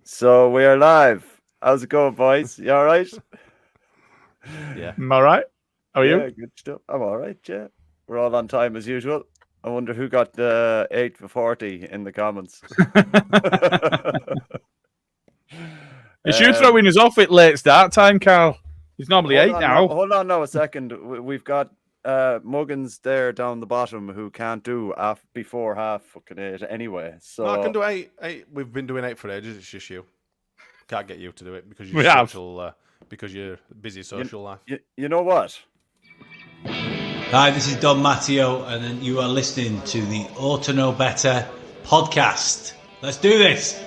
So we are live. How's it going, boys? You all right? Yeah. I'm all right. How are you? Good stuff. I'm all right, yeah. We're all on time as usual. I wonder who got the 8 for 40 in the comments. You should throwing us off at late start time, Karl. He's normally 8 now. Hold on now a second. We've got Muggins there down the bottom who can't do before half fucking 8 anyway. So No, I can do 8. We've been doing 8 for ages. It's just you. Can't get you to do it because you're because you're busy social life. You know what? Hi, this is Don Matteo, and you are listening to the Ought to Know Better podcast. Let's do this.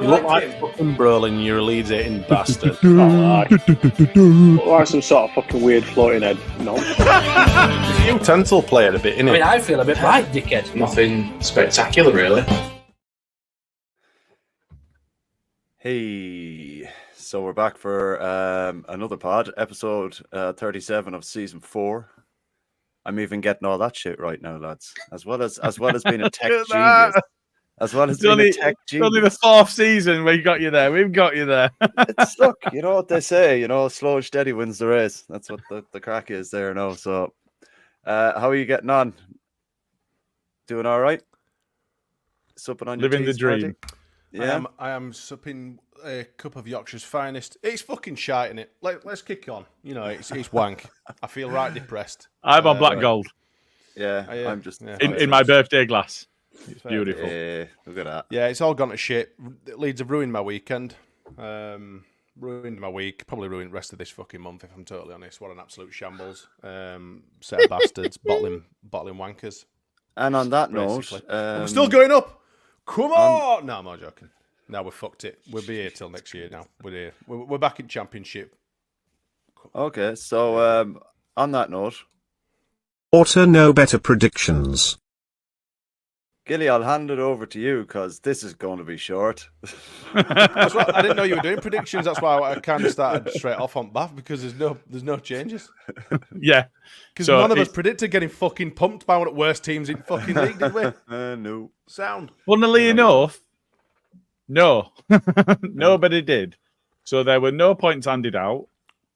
You look like fucking Brolin, you're a Leeds eating bastard. Look like some sort of fucking weird floating head. No. You utensil player a bit, innit? I mean, I feel a bit right, dickhead. Nothing spectacular, really. Hey, so we're back for another pod, episode 37 of season 4. I'm even getting all that shit right now, lads. As well as being a tech genius. As well as being a tech genius. Only the 4th season we got you there. We've got you there. Look, you know what they say, slow and steady wins the race. That's what the crack is there now. So, how are you getting on? Doing all right? Supping on Living your the dream. Yeah, I am supping a cup of Yorkshire's finest. It's fucking shite, innit? Let's kick on. It's wank. I feel right depressed. I'm on black gold. Yeah, I'm just in my birthday glass. It's beautiful. Yeah, look at that. Yeah, it's all gone to shit. Leeds have ruined my weekend. Ruined my week. Probably ruined the rest of this fucking month, if I'm totally honest. What an absolute shambles. Set of bastards, bottling wankers. And on that note, we're still going up. Come on! No, I'm not joking. No, we're fucked it. We'll be here till next year now. We're here. We're back in Championship. Okay, so on that note, Ought to Know Better predictions. Gilly, I'll hand it over to you because this is going to be short. That's why, I didn't know you were doing predictions. That's why I kind of started straight off on Bath because there's no changes. Yeah, because none of us predicted getting fucking pumped by one of the worst teams in fucking league, did we? No. Sound. Funnily enough, no, nobody did. So there were no points handed out.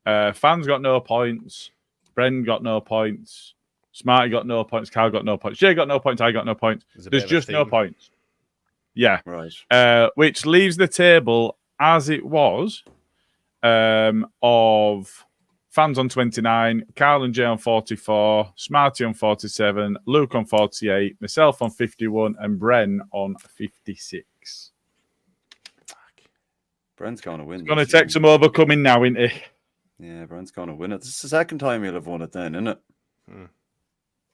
Fans got no points. Bren got no points. Smarty got no points. Karl got no points. Jay got no points. I got no points. There's just no points. Yeah. Right. Which leaves the table as it was of fans on 29, Karl and Jay on 44, Smarty on 47, Luke on 48, myself on 51, and Bren on 56. Bren's going to win. It's going to take some overcoming now, isn't it? Yeah, Bren's going to win it. It's the second time he'll have won it then, isn't it?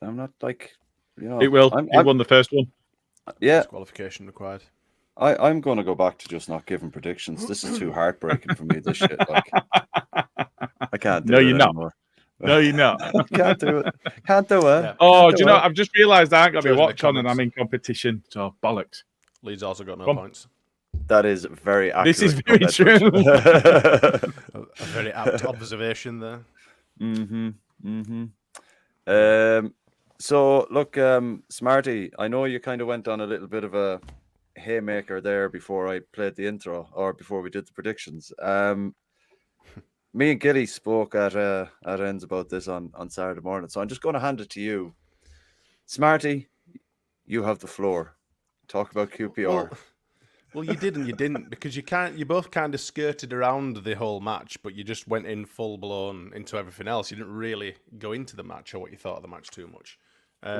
I'm not like, It will. He won the first one. Yeah. Disqualification required. I'm going to go back to just not giving predictions. This is too heartbreaking for me, this shit. Like, I can't do it anymore. No, you're not. Can't do it. Can't do it. Yeah. Oh, do you know, I've just realised I ain't got to be watch on and I'm in competition. So, bollocks. Leeds also got no points. That is very accurate. This is very true. A very apt observation there. So, look, Smarty, I know you kind of went on a little bit of a haymaker there before I played the intro or before we did the predictions. Me and Gilly spoke at ends about this on Saturday morning, so I'm just going to hand it to you. Smarty, you have the floor. Talk about QPR. Well, you did and you didn't because you both kind of skirted around the whole match, but you just went in full blown into everything else. You didn't really go into the match or what you thought of the match too much.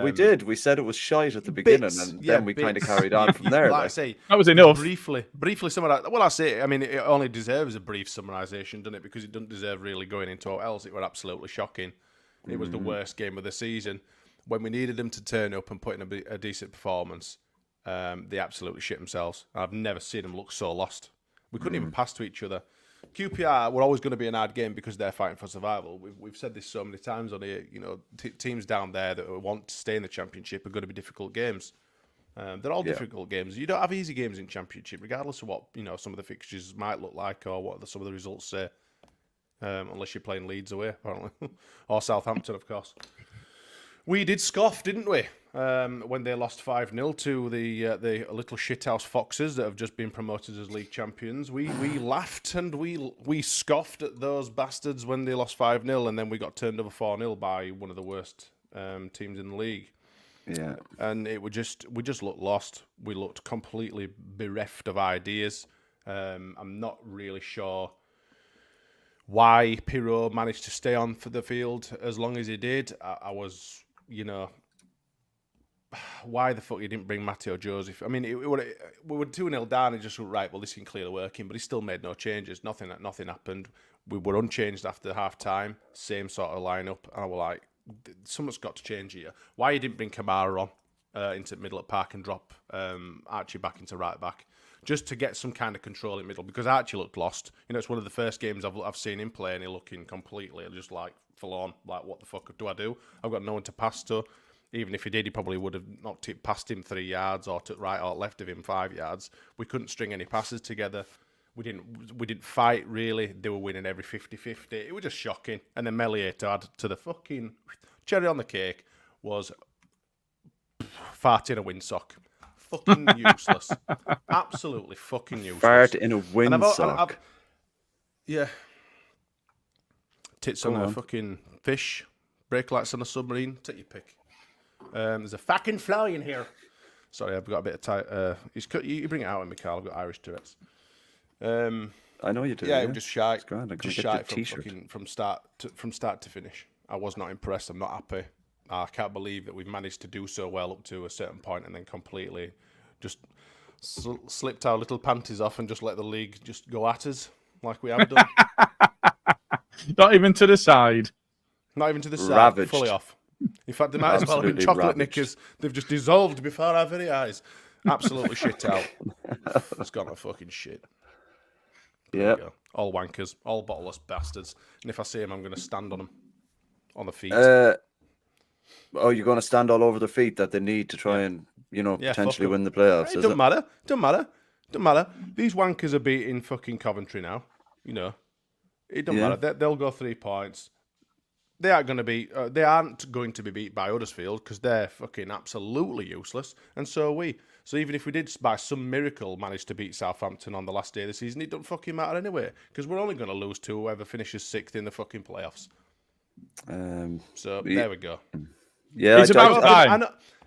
We did. We said it was shite at the beginning, and then we kind of carried on from there. I say, that was enough. Briefly summarize. Well, I say, I mean, it only deserves a brief summarization, doesn't it? Because it doesn't deserve really going into what else. It was absolutely shocking. It was the worst game of the season. When we needed them to turn up and put in a decent performance, they absolutely shit themselves. I've never seen them look so lost. We couldn't even pass to each other. QPR were always going to be an hard game because they're fighting for survival. We've said this so many times on here. Teams down there that want to stay in the Championship are going to be difficult games. They're all difficult games. You don't have easy games in Championship, regardless of what some of the fixtures might look like or what some of the results say. unless you're playing Leeds away, apparently, or Southampton, of course. We did scoff, didn't we? When they lost 5-0 to the little shithouse Foxes that have just been promoted as league champions. We laughed and we scoffed at those bastards when they lost 5-0, and then we got turned over 4-0 by one of the worst teams in the league. Yeah. And we just looked lost. We looked completely bereft of ideas. I'm not really sure why Pirot managed to stay on for the field as long as he did. I was, why the fuck you didn't bring Matteo Joseph? I mean, we were 2-0 down and just went, right, well, this can clearly work in, but he still made no changes. Nothing happened. We were unchanged after half-time, same sort of lineup. And I was like, something's got to change here. Why you didn't bring Kamara on into middle at park and drop Archie back into right back? Just to get some kind of control in middle, because Archie looked lost. It's one of the first games I've seen him play, and he looking completely just like forlorn. Like, what the fuck do I do? I've got no one to pass to. Even if he did, he probably would have knocked it past him 3 yards or to right or left of him 5 yards. We couldn't string any passes together. We didn't fight, really. They were winning every 50-50. It was just shocking. And then Melier to add to the fucking cherry on the cake was fart in a windsock. Fucking useless. Absolutely fucking useless. Fart in a windsock. Yeah. Tits on a fucking fish. Brake lights on a submarine. Take your pick. There's a fucking fly in here. Sorry, I've got a bit of tight. You bring it out with me, Karl. I've got Irish Tourette's. I know you do. Yeah, it was just shy. Just shy from start to finish. I was not impressed. I'm not happy. I can't believe that we've managed to do so well up to a certain point and then completely just slipped our little panties off and just let the league just go at us like we have done. Not even to the side. Not even to the side. Ravaged. Fully off. In fact, they might as well have been chocolate knickers. They've just dissolved before our very eyes. Absolutely shit out. It's gone to fucking shit. Yeah. All wankers. All bottleless bastards. And if I see them, I'm going to stand on them. On the feet. Oh, you're going to stand all over the feet that they need to try and, potentially win the playoffs. It doesn't matter. These wankers are beating fucking Coventry now. It doesn't matter. They'll go 3 points. They aren't going to be beat by Huddersfield because they're fucking absolutely useless, and so are we. So even if we did, by some miracle, manage to beat Southampton on the last day of the season, it doesn't fucking matter anyway because we're only going to lose to whoever finishes 6th in the fucking playoffs. So there we go. Yeah, it's about time.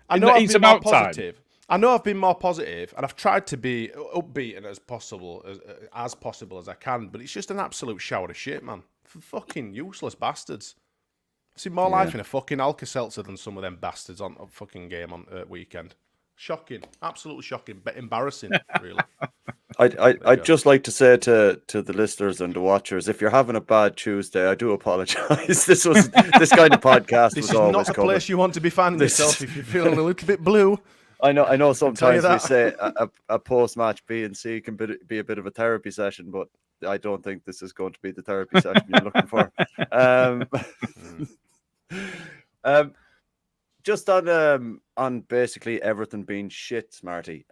I know I've been more positive. I know I've been more positive, and I've tried to be upbeat and as possible as I can. But it's just an absolute shower of shit, man. Fucking useless bastards. I've seen more life in a fucking Alka-Seltzer than some of them bastards on a fucking game on weekend. Shocking, absolutely shocking, but embarrassing, really. I'd just like to say to the listeners and the watchers, if you're having a bad Tuesday, I do apologise. This kind of podcast was always coming. This is not a place you want to be finding yourself if you're feeling a little bit blue. I know. Sometimes we say a post-match B and C can be a bit of a therapy session, but I don't think this is going to be the therapy session you're looking for. Just on basically everything being shit, Smarty.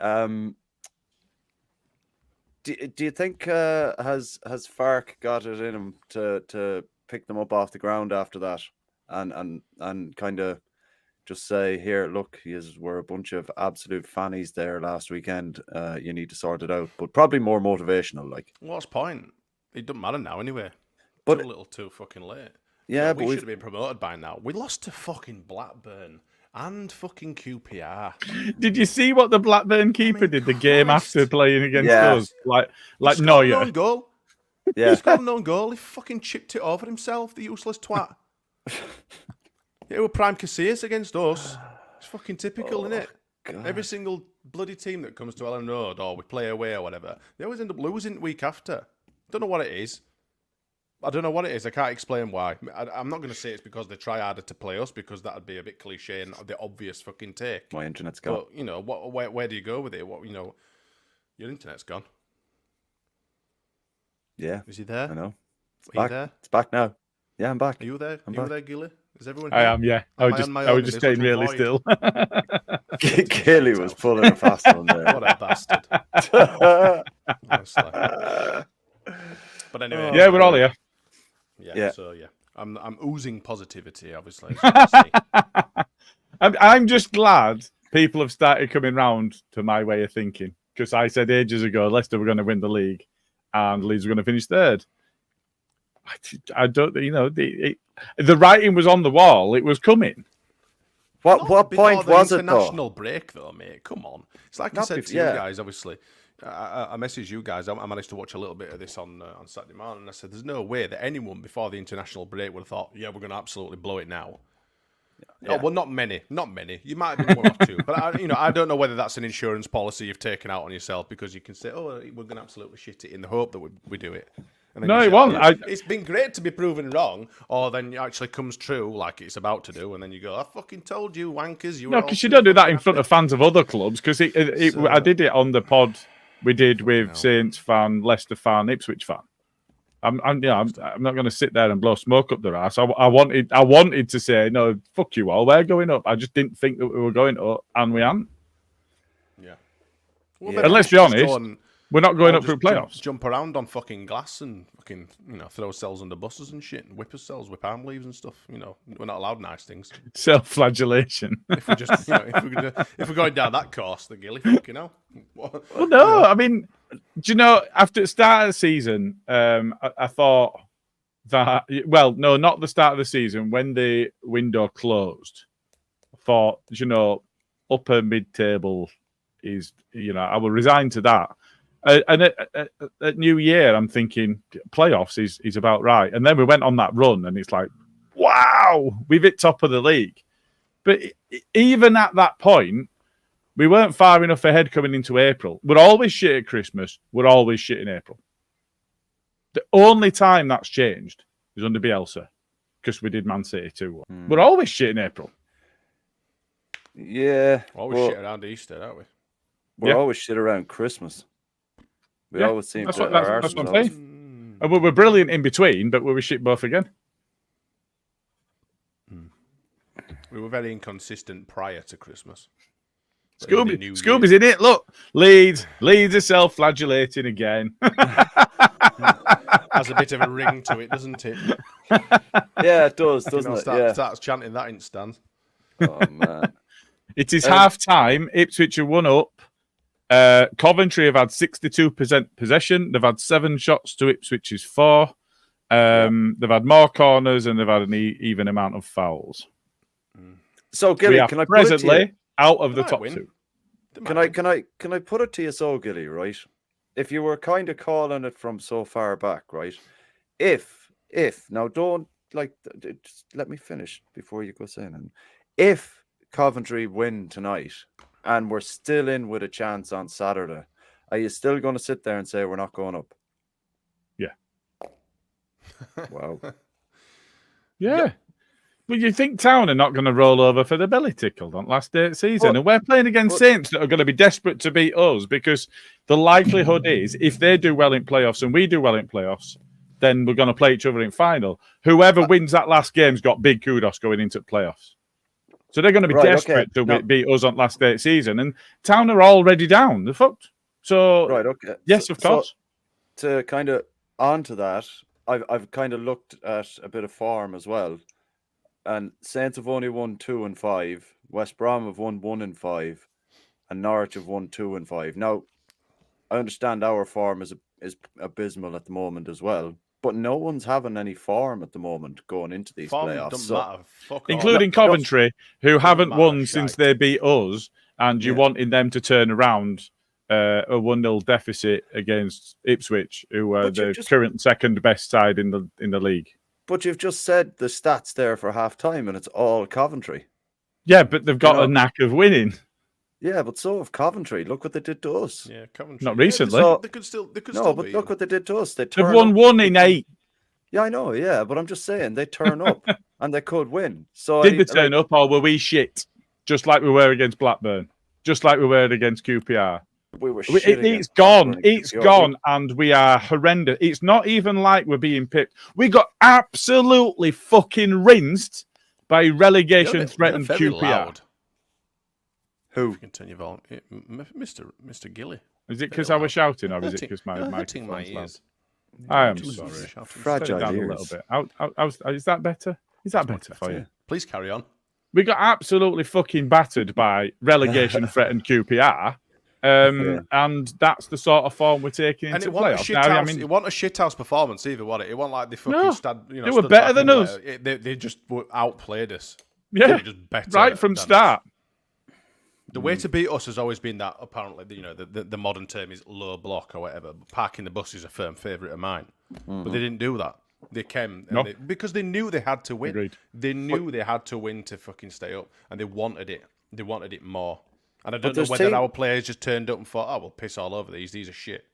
Do you think has Fark got it in him to pick them up off the ground after that, and kind of just say, here, look, we're a bunch of absolute fannies there last weekend. You need to sort it out, but probably more motivational. Like, what's the point? It doesn't matter now anyway. But it's a little too fucking late. Yeah, but we should have been promoted by now. We lost to fucking Blackburn and fucking QPR. Did you see what the Blackburn keeper did the game after playing against us? Like Neuer. Goal. Yeah, he's got an own goal. He fucking chipped it over himself. The useless twat. It was prime Casillas against us. It's fucking typical, isn't it? God. Every single bloody team that comes to Ellen Road or we play away or whatever, they always end up losing the week after. Don't know what it is. I can't explain why. I'm not going to say it's because they try harder to play us, because that would be a bit cliche and the obvious fucking take. My internet's gone. But, where do you go with it? Your internet's gone. Yeah. Is he there? I know. Are you there? It's back now. Yeah, I'm back. Are you there? Are you there, Gilly? Is everyone here? I am, yeah. I was just staying really still. Gilly was pulling a fast one there. What a bastard. Honestly. But anyway. Yeah, we're all here. Yeah. So yeah, I'm oozing positivity, obviously. As you can see. I'm just glad people have started coming round to my way of thinking, because I said ages ago Leicester were going to win the league and Leeds were going to finish third. I don't, the writing was on the wall. It was coming. What point was it, though? International break, though, mate. Come on. It's like I said to you yeah. guys, obviously. I messaged you guys. I managed to watch a little bit of this on Saturday morning, and I said, there's no way that anyone before the international break would have thought, yeah, we're going to absolutely blow it now. Yeah. Oh, well, not many. You might have been one or two. But, I don't know whether that's an insurance policy you've taken out on yourself, because you can say, oh, we're going to absolutely shit it in the hope that we do it. And then No, you it say, won't. "Oh, it's been great to be proven wrong," or then it actually comes true like it's about to do, and then you go, I fucking told you, wankers. No, because you don't do that in front of fans of other clubs, because I did it on the pod we did with Saints fan, Leicester fan, Ipswich fan. I'm not going to sit there and blow smoke up their ass. I wanted to say, no, fuck you all, we're going up. I just didn't think that we were going up, and we aren't. Yeah. And let's be honest, we're not going up through playoffs. Jump around on fucking glass and fucking throw ourselves under buses and shit, and whip ourselves with palm leaves and stuff. We're not allowed nice things. Self-flagellation. If we just if we're going down that course, the Gilly, fucking hell. Well, no, I mean, do you know, after the start of the season, I thought that, well, no, not the start of the season, when the window closed, I thought, upper mid-table is, I will resign to that. And at New Year, I'm thinking playoffs is about right. And then we went on that run, and it's like, wow, we've hit top of the league. But even at that point, we weren't far enough ahead coming into April. We're always shit at Christmas. We're always shit in April. The only time that's changed is under Bielsa, because we did Man City 2-1. We're always shit in April. Yeah. Always shit around Easter, aren't we? We're always shit around Christmas. We always seem that's to. What I'm saying. And we were brilliant in between, but we were shit both again. We were very inconsistent prior to Christmas. Scooby's in it. Look, Leeds are self-flagellating again. Has a bit of a ring to it, doesn't it? Yeah, it does, doesn't it? Starts chanting that instant. Oh man! It is half time. Ipswich are 1 up. Coventry have had 62% possession. They've had 7 shots to Ipswich's 4. They've had more corners, and they've had an even amount of fouls. So, Gilly, can I presently put it to you? Out of the top 2? Can I put it to you so, Gilly? Right? If you were kind of calling it from so far back, right? If now don't just let me finish before you go saying. If Coventry win tonight, and we're still in with a chance on Saturday, are you still going to sit there and say we're not going up? Yeah. Wow. Yeah. But you think Town are not going to roll over for the belly tickled on last day of the season? And we're playing against Saints that are going to be desperate to beat us, because the likelihood is, if they do well in playoffs and we do well in playoffs, then we're going to play each other in final. Whoever wins that last game's got big kudos going into playoffs. So they're going to be desperate to beat us on last day of the season. And Town are already down. They're fucked. So, yes, of course. So, to kind of on to that, I've kind of looked at a bit of form as well. And Saints have only won 2 and 5. West Brom have won 1 and 5. And Norwich have won 2 and 5. Now, I understand our form is abysmal at the moment as well. But no one's having any form at the moment going into these playoffs. Including Coventry, who haven't won since they beat us, and you're wanting them to turn around a 1-0 deficit against Ipswich, who are the current second best side in the league. But you've just said the stats there for half time, and it's all Coventry. Yeah, but they've got a knack of winning. Yeah, but so have Coventry. Look what they did to us. Yeah, Coventry. Not recently. They could still but look what they did to us. They've won 1 in 8. Yeah, I know. Yeah, but I'm just saying they turn up and they could win. So did they turn up, or were we shit? Just like we were against Blackburn, just like we were against QPR. We were shit. It's gone. It's gone, and we are horrendous. It's not even like we're being picked. We got absolutely fucking rinsed by relegation-threatened QPR. Loud. Who? Can turn your volume, Mr. Gilly. Is it because I was shouting, or is it because my hurting my ears? I am Jesus, sorry. shouting. Fragile Turn it down ears. a little bit. Is that better? Is that better for you? Please carry on. We got absolutely fucking battered by relegation threatened QPR. And that's the sort of form we're taking And into it wasn't a playoffs. shithouse. Now, I mean, it wasn't a shithouse performance either, was it? It wasn't like they fucking No, they were better than us. They just outplayed us. Yeah, They were just better right from than start. us. The way to beat us has always been that. Apparently, the modern term is low block or whatever. Parking the bus is a firm favourite of mine, but they didn't do that. They came because they knew they had to win. Agreed. They knew they had to win to fucking stay up, and they wanted it. They wanted it more. And I don't know whether our players just turned up and thought, "Oh, we'll piss all over these. These are shit."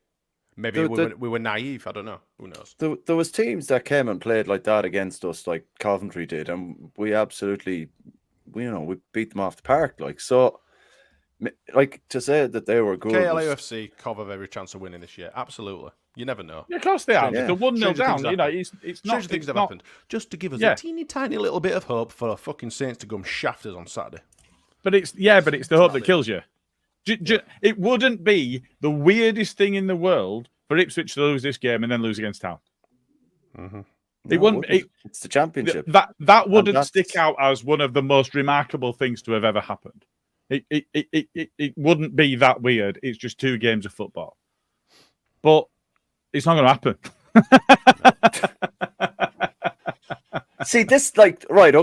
Maybe we were naive. I don't know. Who knows? There was teams that came and played like that against us, like Coventry did, and we absolutely, we beat them off the park. Like so, like to say that they were good. KLAFC, Cov have every chance of winning this year. Absolutely. You never know. Yeah, of course they are. They're 1-0 down. It's not. Stranger things have happened. Just to give us a teeny tiny little bit of hope for our fucking Saints to come shaft us on Saturday. But it's the hope that kills you. It wouldn't be the weirdest thing in the world for Ipswich to lose this game and then lose against Town. Mm-hmm. It wouldn't. It's the championship. That wouldn't stick out as one of the most remarkable things to have ever happened. It wouldn't be that weird. It's just 2 games of football, but it's not going to happen. See, this right.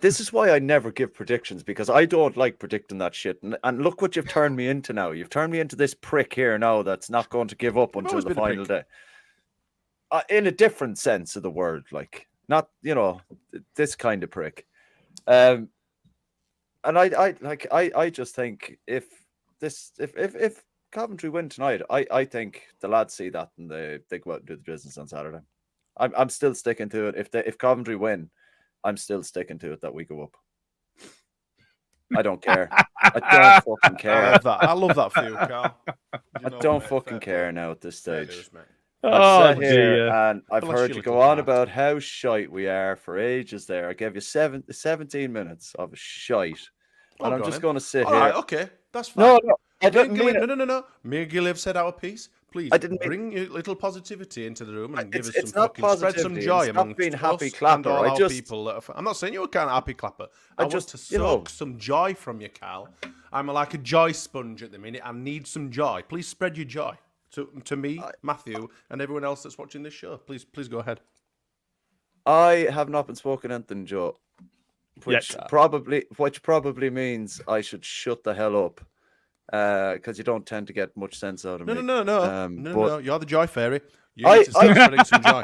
This is why I never give predictions, because I don't like predicting that shit. And look what you've turned me into now. You've turned me into this prick here now that's not going to give up until the final day. In a different sense of the word, like not this kind of prick. And I just think if Coventry win tonight, I think the lads see that and they go out and do the business on Saturday. I'm still sticking to it. If Coventry win, I'm still sticking to it that we go up. I don't care. I don't fucking care. I love that for you, Karl. I don't fucking care now at this stage. Oh, I've sat here and I've heard you go on about how shite we are for ages there. I gave you 17 minutes of shite. And I'm just going to sit here. All right, okay. That's fine. No, I didn't mean it. No. Me and Gil have said our piece. Please bring a little positivity into the room and give us some fucking spread some joy amongst being happy us clapper. and all our people. I'm not saying you're a kind of happy clapper. I want to soak some joy from you, Karl. I'm like a joy sponge at the minute. I need some joy. Please spread your joy to me, Matthew, and everyone else that's watching this show. Please go ahead. I have not been spoken anything, Joe. Which probably means I should shut the hell up. Because you don't tend to get much sense out of me. No. You're the joy fairy. You need to start spreading some joy.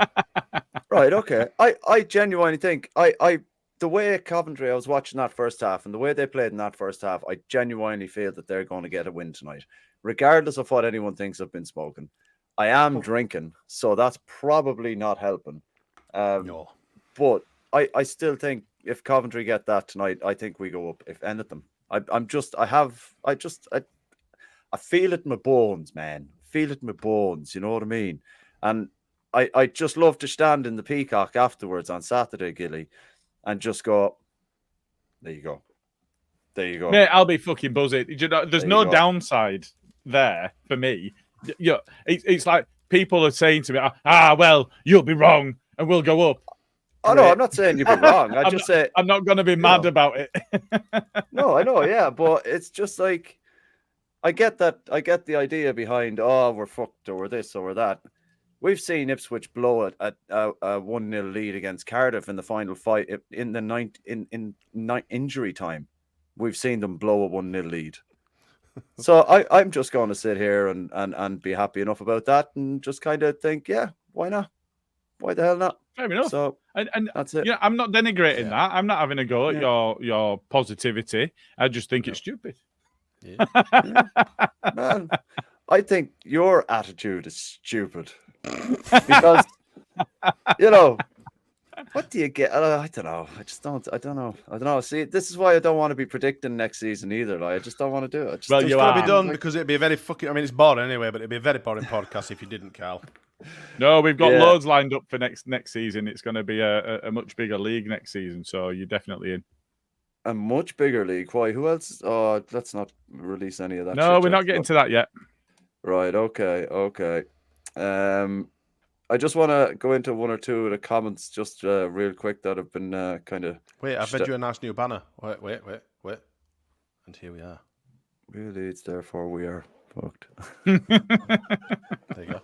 Right, okay. I genuinely think the way Coventry, I was watching that first half, and the way they played in that first half, I genuinely feel that they're going to get a win tonight, regardless of what anyone thinks I've been smoking. I am drinking, so that's probably not helping. No. But I still think if Coventry get that tonight, I think we go up. If anything, I feel it in my bones, man. Feel it in my bones. You know what I mean? And I just love to stand in the Peacock afterwards on Saturday, Gilly, and just go, there you go. There you go. Mate, I'll be fucking buzzing. There's no downside there for me. It's like people are saying to me, well, you'll be wrong and we'll go up. Oh, no, I'm not saying you'll be wrong. I'm not going to be mad about it. No, I know, yeah. But it's just like, I get that. I get the idea behind, we're fucked or we're this or we're that. We've seen Ipswich blow a 1-0 lead against Cardiff in the final fight in the injury time. We've seen them blow a 1-0 lead. So I'm just going to sit here and be happy enough about that and just kind of think, yeah, why not? Why the hell not? Fair enough. So and that's it. Yeah, I'm not denigrating that. I'm not having a go at your positivity. I just think it's stupid. Yeah. Man, I think your attitude is stupid because what do you get? I don't know. I don't know. See, this is why I don't want to be predicting next season either. Like, I just don't want to do it. It's got to be done because it'd be a very fucking. I mean, it's boring anyway, but it'd be a very boring podcast if you didn't, Karl. No, we've got loads lined up for next season. It's going to be a much bigger league next season, so you're definitely in. A much bigger league. Why? Who else? Oh, let's not release any of that. No, we're not getting to that yet. Right. Okay. I just want to go into one or two of the comments just real quick that have been kind of... Wait, I've read you a nice new banner. Wait. And here we are. We're Leeds, therefore we are fucked. There you go.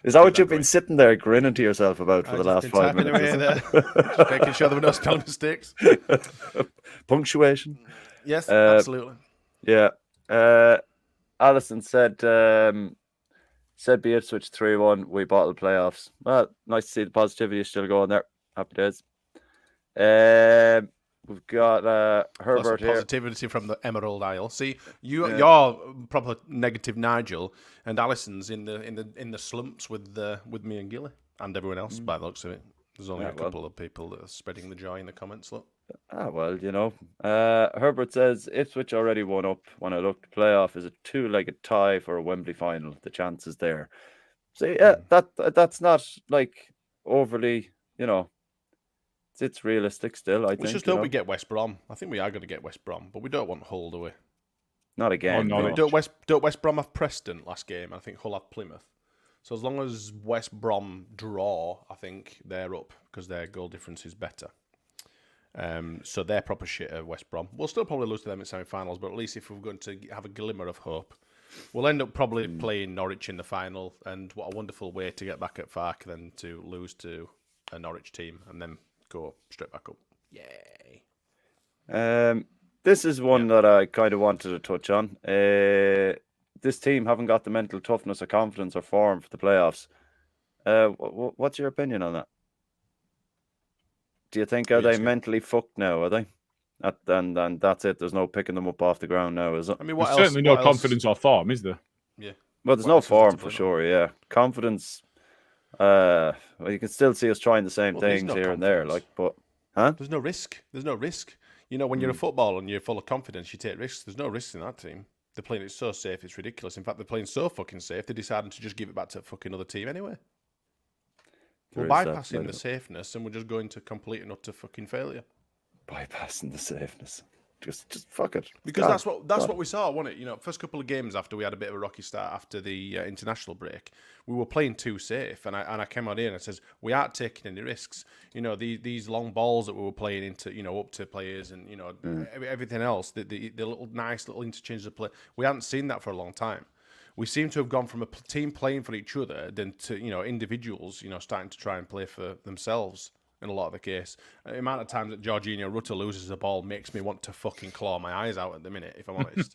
Is that what you've been sitting there grinning to yourself about for the last 5 minutes? Away there. Just making sure there were no spelling mistakes. Punctuation. Yes, absolutely. Yeah. Alison said be Ipswich 3-1. We bottle playoffs. Well, nice to see the positivity is still going there. Happy days. We've got Herbert here. Positivity from the Emerald Isle. See, you're proper negative Nigel, and Alison's in the slumps with me and Gilly and everyone else. By the looks of it, there's only a couple of people that are spreading the joy in the comments. Look. Well, Herbert says Ipswich already won up. When I looked, playoff is a 2-legged tie for a Wembley final. The chance is there. So that's not like overly, It's realistic still, I think. We just hope we get West Brom. I think we are going to get West Brom, but we don't want Hull, do we? Not again. Oh, no. Don't West Brom have Preston last game? I think Hull have Plymouth. So as long as West Brom draw, I think they're up because their goal difference is better. So they're proper shit at West Brom. We'll still probably lose to them in semi-finals, but at least if we're going to have a glimmer of hope, we'll end up probably playing Norwich in the final. And what a wonderful way to get back at Fark than to lose to a Norwich team and then go straight back up. Yay. This is one that I kind of wanted to touch on. This team haven't got the mental toughness or confidence or form for the playoffs. What's your opinion on that? Do you think are they mentally fucked now? Are they? And that's it. There's no picking them up off the ground now, is it? I mean, there's certainly no confidence or form, is there? Yeah. Well, there's no form for sure. Yeah, confidence. Well, you can still see us trying the same things here and there, but there's no risk. There's no risk. When you're a footballer and you're full of confidence, you take risks. There's no risks in that team. They're playing it so safe, it's ridiculous. In fact, they're playing so fucking safe, they're deciding to just give it back to a fucking other team anyway. We're bypassing the safeness and we're just going to complete and utter fucking failure. Bypassing the safeness. Just fuck it. Because that's what we saw, wasn't it? First couple of games after we had a bit of a rocky start after the international break, we were playing too safe, and I came out here and I says we aren't taking any risks. These long balls that we were playing into, up to players, and everything else, the little nice little interchanges of play. We hadn't seen that for a long time. We seem to have gone from a team playing for each other then to individuals, starting to try and play for themselves. In a lot of the case, the amount of times that Jorginho Rutter loses the ball makes me want to fucking claw my eyes out at the minute, if I'm honest.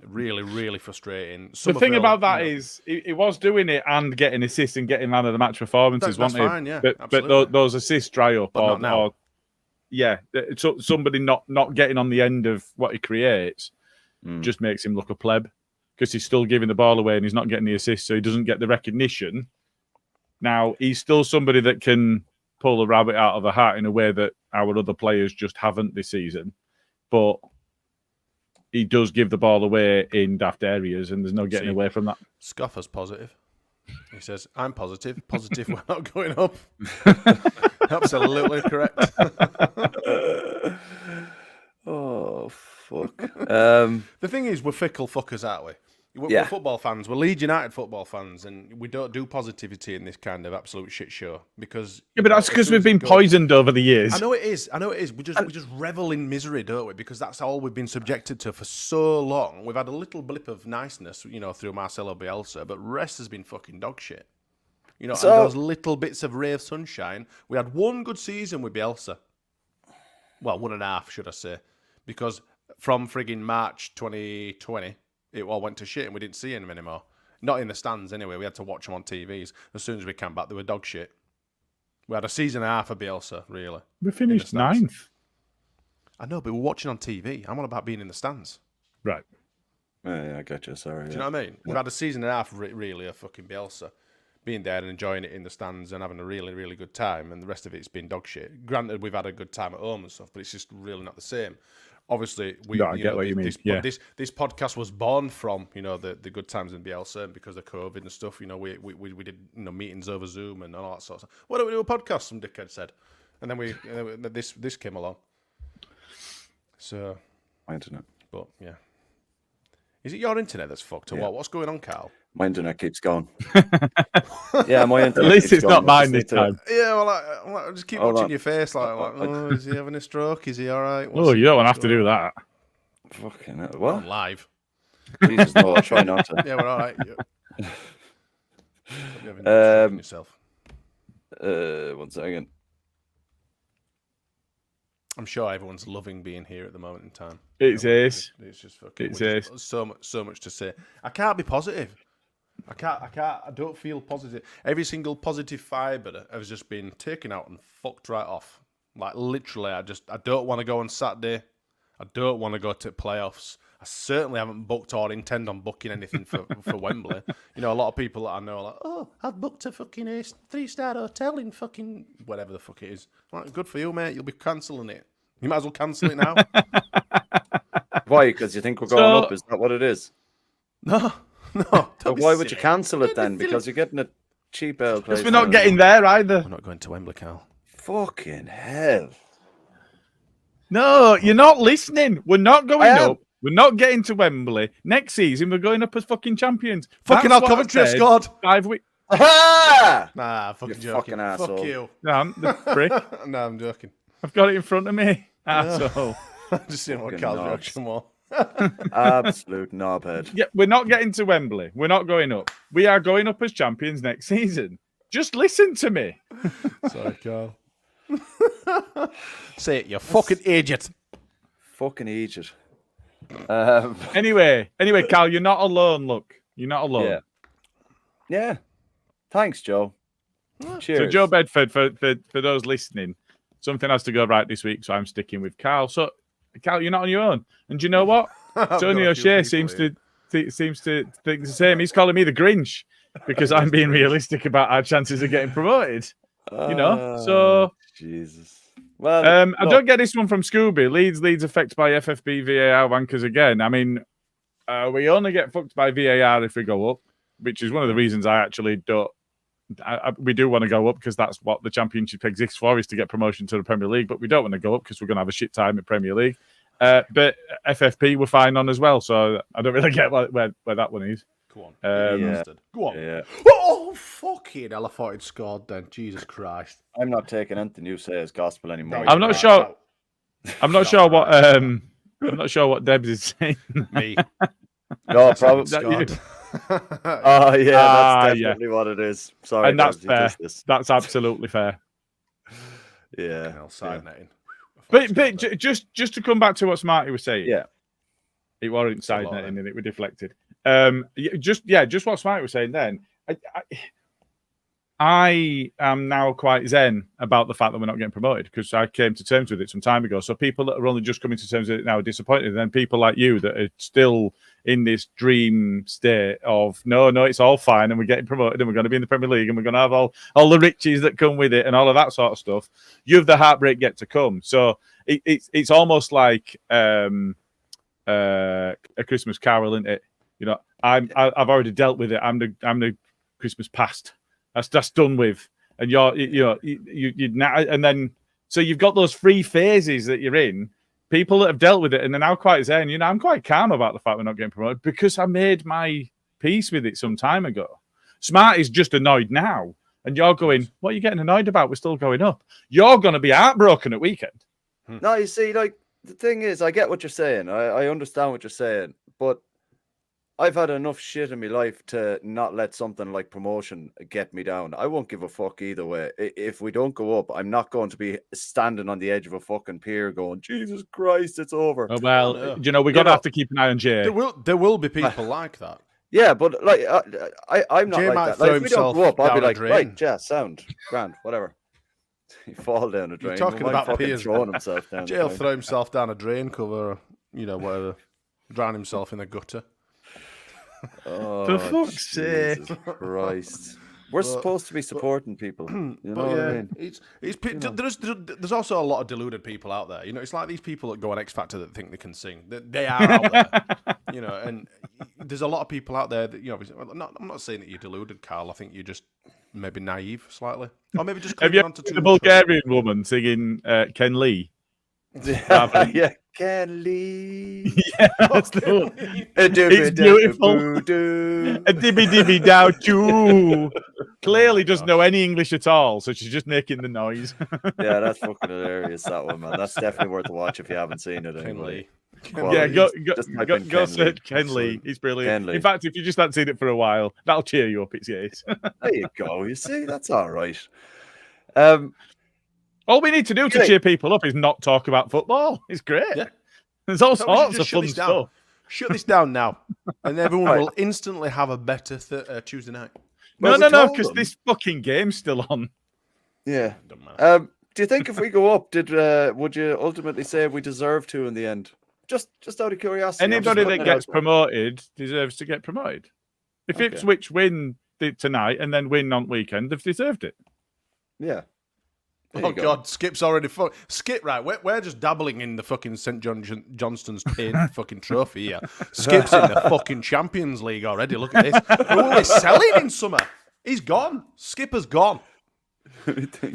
Really, really frustrating. The thing about that is he was doing it and getting assists and getting man of the match performances. That's fine, yeah. But those assists dry up, but not now. Somebody not getting on the end of what he creates just makes him look a pleb because he's still giving the ball away and he's not getting the assists, so he doesn't get the recognition. Now, he's still somebody that can pull a rabbit out of a hat in a way that our other players just haven't this season. But he does give the ball away in daft areas, and there's no getting away from that. Scoffer's positive. He says, I'm positive. Positive we're not going up. Absolutely correct. Oh, fuck. The thing is, we're fickle fuckers, aren't we? We're football fans. We're Leeds United football fans, and we don't do positivity in this kind of absolute shit show because. Yeah, but that's because we've been poisoned over the years. I know it is. We just revel in misery, don't we? Because that's all we've been subjected to for so long. We've had a little blip of niceness, through Marcelo Bielsa, but rest has been fucking dog shit. And those little bits of ray of sunshine. We had one good season with Bielsa. Well, 1.5, should I say? Because from frigging March 2020. It all went to shit and we didn't see him anymore. Not in the stands anyway. We had to watch them on TVs. As soon as we came back, they were dog shit. We had a season and a half of Bielsa, really. We finished 9th. I know, but we're watching on TV. I'm on about being in the stands. Right. Yeah, I get you. Sorry. Do you know what I mean? We've had a season and a half, really, of fucking Bielsa. Being there and enjoying it in the stands and having a really, really good time. And the rest of it's been dog shit. Granted, we've had a good time at home and stuff, but it's just really not the same. Obviously, I get what you mean. This podcast was born from the good times in Bielsa, and because of COVID and stuff. We did meetings over Zoom and all that sort of stuff. Why don't we do a podcast? Some dickhead said, and then this came along. So my internet, but yeah, is it your internet that's fucked or what? What's going on, Karl? My internet keeps going. Yeah, my internet. At least keeps it's going. not I mine just this need to- time. Yeah, well, I just keep Hold watching on. your face, like, oh, is he having a stroke? Is he all right? Oh, you don't want to have to do that. Fucking hell. We're on What? live. Jesus, no, I'll try not to. Yeah, we're all right. Yeah. You having a stroke on yourself. 1 second. I'm sure everyone's loving being here at the moment in time. It's ace. It's just fucking. It's we're just- so much to say. I can't be positive. I can't. I don't feel positive. Every single positive fibre has just been taken out and fucked right off. Like literally, I don't want to go on Saturday. I don't want to go to playoffs. I certainly haven't booked or intend on booking anything for Wembley. You know, a lot of people that I know are like, oh, I've booked a fucking 3-star hotel in fucking whatever the fuck it is. Like, good for you, mate. You'll be cancelling it. You might as well cancel it now. Why? Because you think we're going up? Is that what it is? No. But why would you cancel it then? Because you're getting a cheap ale place. Because we're not getting there either. I'm not going to Wembley, Karl. Fucking hell. No, you're not listening. We're not going I am. up. We're not getting to Wembley. Next season, we're going up as fucking champions. Fucking hell, Coventry have scored. 5 weeks. Aha! Nah, fucking You joking. fucking asshole. Fuck you. No, the prick. No, I'm joking. I've got it in front of me. Asshole. I'm just seeing what Fucking Karl's knobs. reaction was. Absolute knobhead. Yeah, we're not getting to Wembley. We're not going up. We are going up as champions next season. Just listen to me. Sorry, Karl. Say it, you fucking idiot. Fucking idiot. Anyway, Karl, you're not alone. Look, you're not alone. Yeah. Yeah. Thanks, Joe. Cheers. So, Joe Bedford, for those listening, something has to go right this week, so I'm sticking with Karl. So, Karl, you're not on your own. And do you know what? Tony O'Shea seems to think the same. He's calling me the Grinch because I'm being realistic about our chances of getting promoted. You know, so Jesus. Well, I don't get this one from Scooby. Leeds affected by FFB VAR wankers again. I mean, we only get fucked by VAR if we go up, which is one of the reasons I actually don't. We do want to go up because that's what the Championship exists for, is to get promotion to the Premier League. But we don't want to go up because we're going to have a shit time in Premier League. But FFP we're fine on as well, so I don't really get where that one is. Go on. Yeah. Go on. Yeah. Oh, fucking hell, I thought he'd scored then. Jesus Christ. I'm not taking anything you say as gospel anymore. I'm not sure. I'm not sure what. I'm not sure what Debs is saying. Me. No, probably. Scored. Oh, yeah, that's definitely what it is. Sorry, And that's Debs, you dissed fair. this. That's absolutely fair. Yeah. Side netting. But just to come back to what Smarty was saying. Yeah. It wasn't side lot, netting and it was deflected. Just what Smarty was saying then. I am now quite zen about the fact that we're not getting promoted because I came to terms with it some time ago. So people that are only just coming to terms with it now are disappointed. And then people like you that are still in this dream state of no, it's all fine and we're getting promoted and we're going to be in the Premier League and we're going to have all the riches that come with it and all of that sort of stuff. You have the heartbreak yet to come. So it's almost like a Christmas Carol, isn't it? You know, I've already dealt with it. I'm the Christmas past. That's done with, and you now and then. So you've got those 3 phases that you're in. People that have dealt with it and they're now quite zen. You know, I'm quite calm about the fact we're not getting promoted because I made my peace with it some time ago. Smarty's just annoyed now, and you're going, "What are you getting annoyed about? We're still going up." You're going to be heartbroken at weekend. No, you see, like, the thing is, I get what you're saying. I understand what you're saying, but I've had enough shit in my life to not let something like promotion get me down. I won't give a fuck either way. If we don't go up, I'm not going to be standing on the edge of a fucking pier going, Jesus Christ, it's over. Oh, well, you know, we're going to have to keep an eye on Jay. There will be people like that. Yeah, but like I'm not Jay like might that. throw Like, if we don't himself go up, I'll be down a like, drain. right, yeah, sound, grand, whatever. He fall down a drain. You're talking about fucking piers. throwing himself down. Jay will throw himself down a drain cover, you know, whatever. Drown himself in the gutter. Oh, For fuck's sake. Jesus Christ. We're supposed to be supporting people. You know what I mean? There's also a lot of deluded people out there. You know, it's like these people that go on X Factor that think they can sing. They are out there. You know, and there's a lot of people out there that, you know, I'm not saying that you're deluded, Karl. I think you're just maybe naive slightly. Or maybe just Have you onto seen the Bulgarian woman singing Ken Lee? Yeah, can leave. Yeah, that's the one. It's beautiful. A dibby dibby dow choo. Clearly doesn't know any English at all, so she's just making the noise. Yeah, that's fucking hilarious, that one, man. That's definitely worth a watch if you haven't seen it Ken anyway. Lee. Yeah, go Ken search Lee. Ken Lee. He's brilliant. Ken Lee. In fact, if you just haven't seen it for a while, that'll cheer you up. It's yes. There you go. You see, that's all right. All we need to do to cheer people up is not talk about football. It's great. Yeah. There's all So we should sorts just of shut fun this down. stuff. Shut this down now, and everyone Right. will instantly have a better Tuesday night. Well, we No, told because them. this fucking game's still on. Yeah. Doesn't matter. Do you think if we go up, would you ultimately say we deserve to in the end? Just out of curiosity. I'm just Anybody putting that it out gets there. promoted deserves to get promoted. If Okay. Ipswich win tonight and then win on weekend, they've deserved it. Yeah. There Oh you go. God, Skip's already Skip, right? We're just dabbling in the fucking St. Johnston's paint fucking trophy here. Skip's in the fucking Champions League already. Look at this. Oh, he's selling in summer. He's gone. Skip has gone.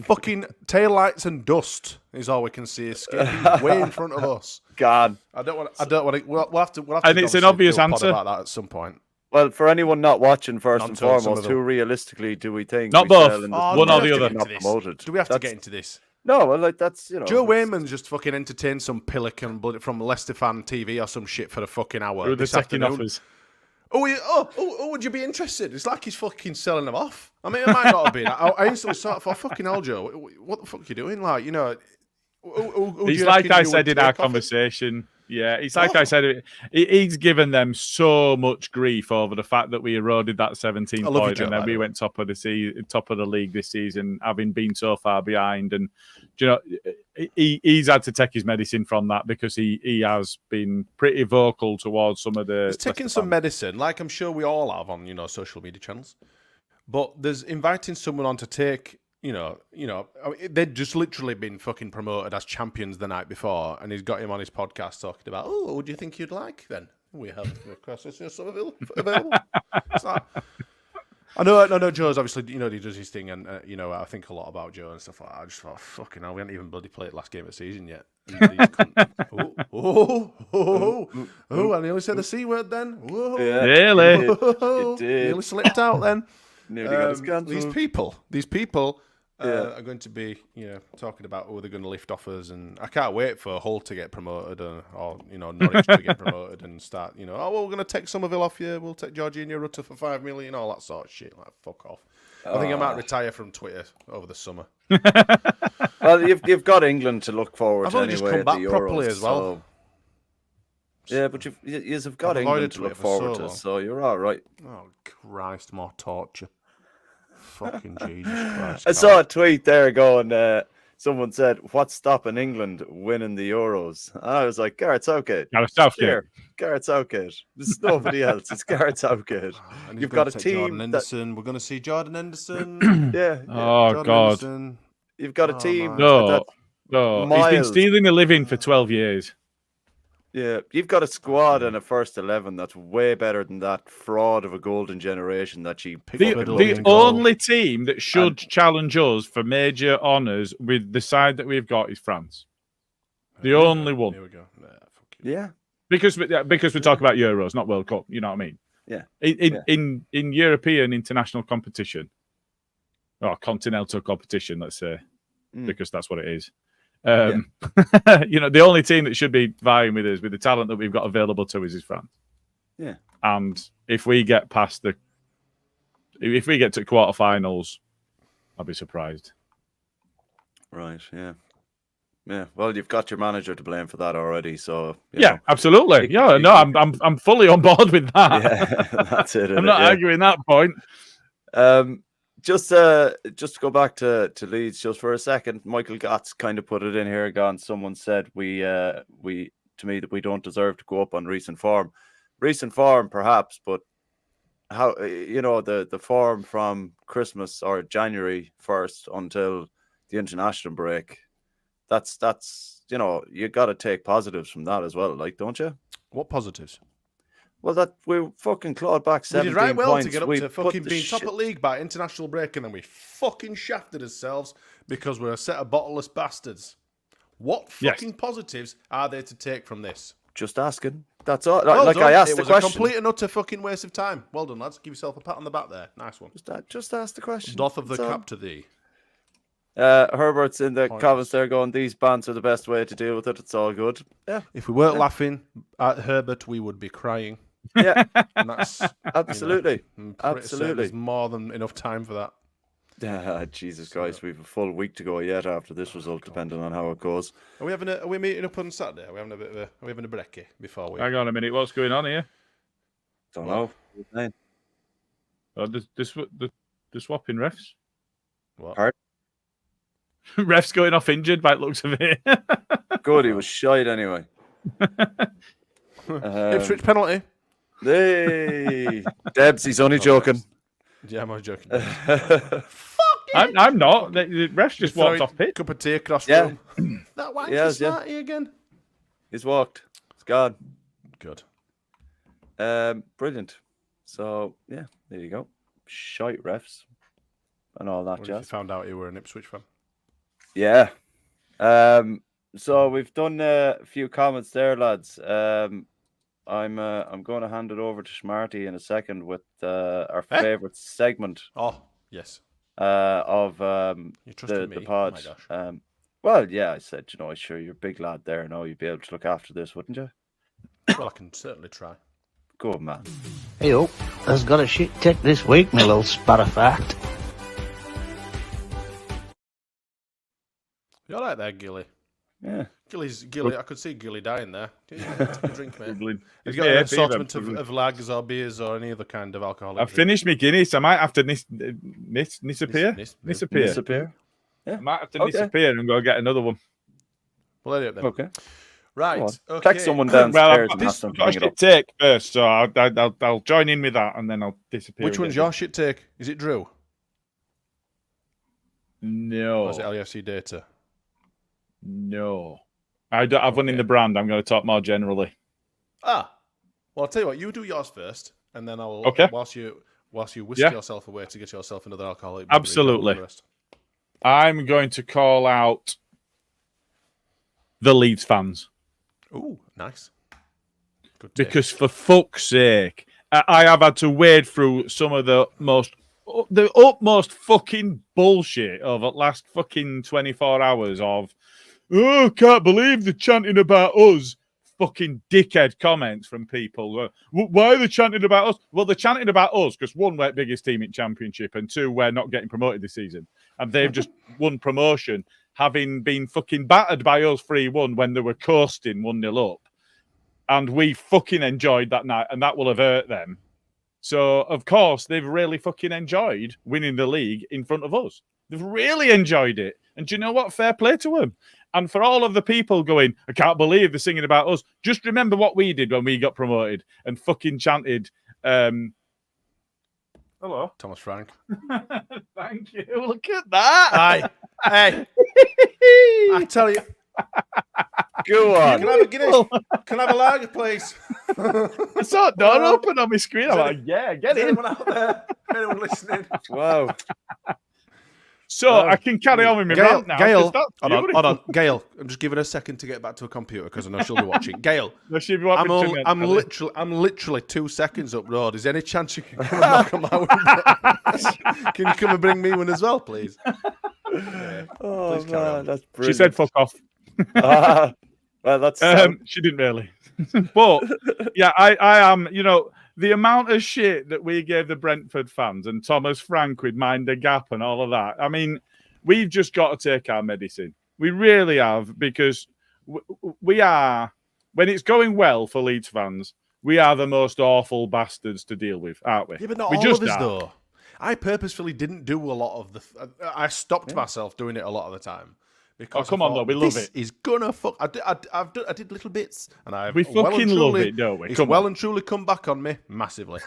Fucking taillights and dust is all we can see. Skip, he's way in front of us. God. I don't want to. We'll have to. And it's an obviously obvious do a pod answer. about that at some point. Well, for anyone not watching, first Not and until some foremost, of them. who realistically do we think? Not we both. sell in this One do we or have the to other. get into Not this? promoted. Do we have to That's- get into this? No, well, like that's Joe it's- Wayman's just fucking entertained some Pelican from Leicester Fan TV or some shit for a fucking hour. Who are the this second afternoon. offers? Would you be interested? It's like he's fucking selling them off. I mean, it might not have been. I instantly thought, fucking hell, Joe, what the fuck are you doing? Like, you know, who do It's you like reckon I you said would in our take off it? conversation. Yeah, it's like I said. He's given them so much grief over the fact that we eroded that 17 I love you, point, Joe, and by then the we way. went top of the league this season, having been so far behind. And do you know, he's had to take his medicine from that because he has been pretty vocal towards some of the. He's taking Leicester some medicine, like I'm sure we all have on, social media channels. But there's inviting someone on to take, I mean, they'd just literally been fucking promoted as champions the night before, and he's got him on his podcast talking about, what do you think you'd like then? We have some available. It's like, I know Joe's obviously, he does his thing, and, I think a lot about Joe and stuff like that. I just thought, fucking hell, we haven't even bloody played last game of the season yet. And I nearly said the C word then. Yeah, Really? it did. Nearly slipped out then. Nearly got us cancelled. These people are going to be, talking about they're going to lift offers, and I can't wait for Hull to get promoted, or Norwich to get promoted and start, we're going to take Somerville off you, we'll take Jorginho Rutter for 5 million, all that sort of shit. Like, fuck off. I think I might retire from Twitter over the summer. Well, you've got England to look forward I've to only just anyway come at the back properly Euros, as well. so- Yeah, but you've got I've England avoided to look Twitter for forward so to, long. so you're all right. Oh, Christ, more torture. Fucking Jesus Christ. I saw a tweet there going, someone said, "What's stopping England winning the Euros?" And I was like, Gareth Southgate. Gareth Southgate. Here, Gareth Southgate. There's nobody else. It's Gareth Southgate. And You've gonna got a take team Jordan that- Henderson. We're going to see Jordan Henderson. Yeah, Oh Jordan God, Henderson. you've got a team. man. no, that- no. He's been miles. stealing a living for 12 years. Yeah, you've got a squad and a first 11 that's way better than that fraud of a golden generation that she picked The, up in Fiddle the and goal. only team that should challenge us for major honours with the side that we've got is France. The only one. Here we go. Nah, fuck you. Yeah, Because we talk about Euros, not World Cup. You know what I mean? Yeah. In European international competition, or continental competition, let's say, because that's what it is. The only team that should be vying with us with the talent that we've got available to us is France. Yeah. And if we get to quarterfinals, I'll be surprised. right. Yeah. Yeah. Well, you've got your manager to blame for that already. So you Yeah, know. absolutely. Yeah, no, I'm fully on board with that. Yeah, that's it. I'm not arguing that point. Just to go back to Leeds just for a second, Michael Gotts kind of put it in here. Someone said to me that we don't deserve to go up on recent form. Recent form, perhaps, but how the form from Christmas or January 1st until the international break. That's you got to take positives from that as well, like, don't you? What positives? Well, that we fucking clawed back We 17 did right well points. to get up We to put fucking the being top shit- of league by international break, and then we fucking shafted ourselves because we're a set of bottleless bastards. What Yes. fucking positives are there to take from this? Just asking. That's all. Well Like done. I asked it the was question. a complete and utter fucking waste of time. Well done, lads. Give yourself a pat on the back there. Nice one. Just ask the question. Doth of the That's all. cap to thee. Herbert's in the Pointless. comments there going, these bants are the best way to deal with it. It's all good. Yeah. If we weren't laughing at Herbert, we would be crying. Yeah. And that's Absolutely. I'm pretty certain Absolutely. There's more than enough time for that. Jesus Christ, we've a full week to go yet after this result, depending on how it goes. Are we meeting up on Saturday? Are we having a bit of a? Are we having a brekkie before we? Hang on a minute. What's going on here? Don't know. Oh, the swapping refs. What? Pardon? Refs going off injured by the looks of it. Good, he was shite anyway. Ipswich penalty. Hey, Debs, he's only joking. Yeah, I'm only joking. I'm not. The refs just walked off pitch. Cup of tea across Yeah. room. That wanky Yes, yeah. Smarty again. He's walked. It's gone. Good. Brilliant. So, yeah, there you go. Shite refs and all that What if you jazz. found out you were an Ipswich fan? Yeah. So we've done a few comments there, lads. I'm going to hand it over to Smarty in a second with our favourite segment Oh, yes. of You trusted the me. pod. Oh my gosh. Well, yeah, I said, sure, you're a big lad there. No, you'd be able to look after this, wouldn't you? Well, I can certainly try. Good man. Hey, has got a shit tick this week, my little sparrow-fact. You all right there, Gilly? Yeah. Gilly. I could see Gilly dying there. Take a drink, mate. Dribbling. Have you got an assortment of lags or beers or any other kind of alcoholic I've drink? finished my Guinness. I might have to disappear. Disappear. I Yeah. might have to Okay. disappear and go get another one. Well, anyway, then. Okay. Right. Go on. Okay. Text someone Well, downstairs I've and got ask them to got a bring it up. shit take first, so I'll join in with that and then I'll disappear. Which one's your shit take? Is it Drew? No. Or is it LFC data? No. I've one in the brand. I'm going to talk more generally. Well, I'll tell you what. You do yours first, and then I'll. Okay. Whilst you whisk Yeah. yourself away to get yourself another alcoholic. beverage, Absolutely. I'll do the rest. I'm going to call out the Leeds fans. Ooh, nice. Good take. Because for fuck's sake, I have had to wade through some of the utmost fucking bullshit of the last fucking 24 hours of, oh, can't believe they're chanting about us. Fucking dickhead comments from people. Why are they chanting about us? Well, they're chanting about us because one, we're the biggest team in Championship, and two, we're not getting promoted this season. And they've just won promotion, having been fucking battered by us 3-1 when they were coasting 1-0 up. And we fucking enjoyed that night, and that will have hurt them. So, of course, they've really fucking enjoyed winning the league in front of us. They've really enjoyed it. And do you know what? Fair play to them. And for all of the people going, I can't believe they're singing about us, just remember what we did when we got promoted and fucking chanted, hello. Thomas Frank. Thank you. Look at that. Aye. Hey. I tell you. Go on. Can I have a Guinness? Can I have a lager, please? I saw a door open on my screen. I'm like, yeah, get Is in. anyone out there? Anyone listening? Wow. So I can carry on with my rant now. Gail, 'cause that's hold on. beautiful. Gail, I'm just giving her a second to get back to a computer because I know she'll be watching. Gail, No, she'd be wanting to I'm literally 2 seconds up road. Is there any chance you can come and knock on my window? Can you come and bring me one as well, please? Yeah, Oh, please carry on. man, that's She brilliant. said, "Fuck off." Well, that's She didn't really. But yeah, I am, the amount of shit that we gave the Brentford fans and Thomas Frank with Mind the Gap and all of that. I mean, we've just got to take our medicine. We really have, because we are, when it's going well for Leeds fans, we are the most awful bastards to deal with, aren't we? Yeah, but not we all just of us, are. though. I purposefully didn't do a lot of the... I stopped myself doing it a lot of the time. Because come on, though, we love this it. is gonna fuck. I did little bits, and I've We fucking love it, don't we? It's Come well on. and truly come back on me massively.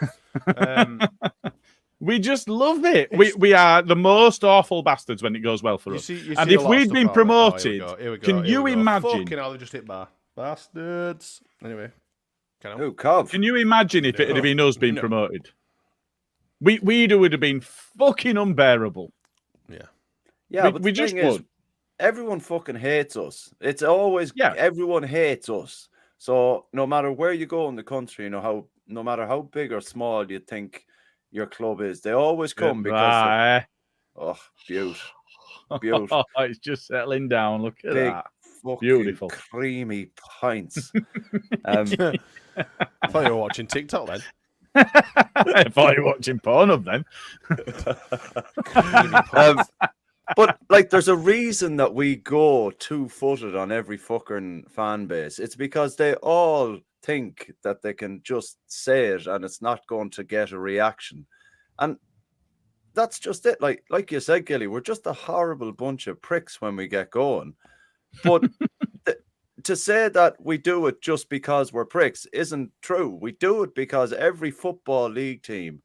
We just love it. We are the most awful bastards when it goes well for us. You And see if a lot of we'd stuff been out there. promoted, Oh, here we go, can here you we go. imagine? Fucking hell, they just hit bar. Bastards. Anyway, can I? Who, Cov? Can you imagine if it had been us being No. promoted? We would have been fucking unbearable. Yeah. Yeah, we but the just thing is, would. everyone fucking hates us. It's always everyone hates us. So no matter where you go in the country, no matter how big or small you think your club is, they always come because beautiful. It's just settling down. Look at Big, that. fucking Beautiful. creamy pints. I thought you were watching TikTok then. I thought you were watching Pornhub then. But like, there's a reason that we go 2-footed on every fucking fan base. It's because they all think that they can just say it and it's not going to get a reaction. And that's just it. Like you said, Gilly, we're just a horrible bunch of pricks when we get going. But to say that we do it just because we're pricks isn't true. We do it because every football league team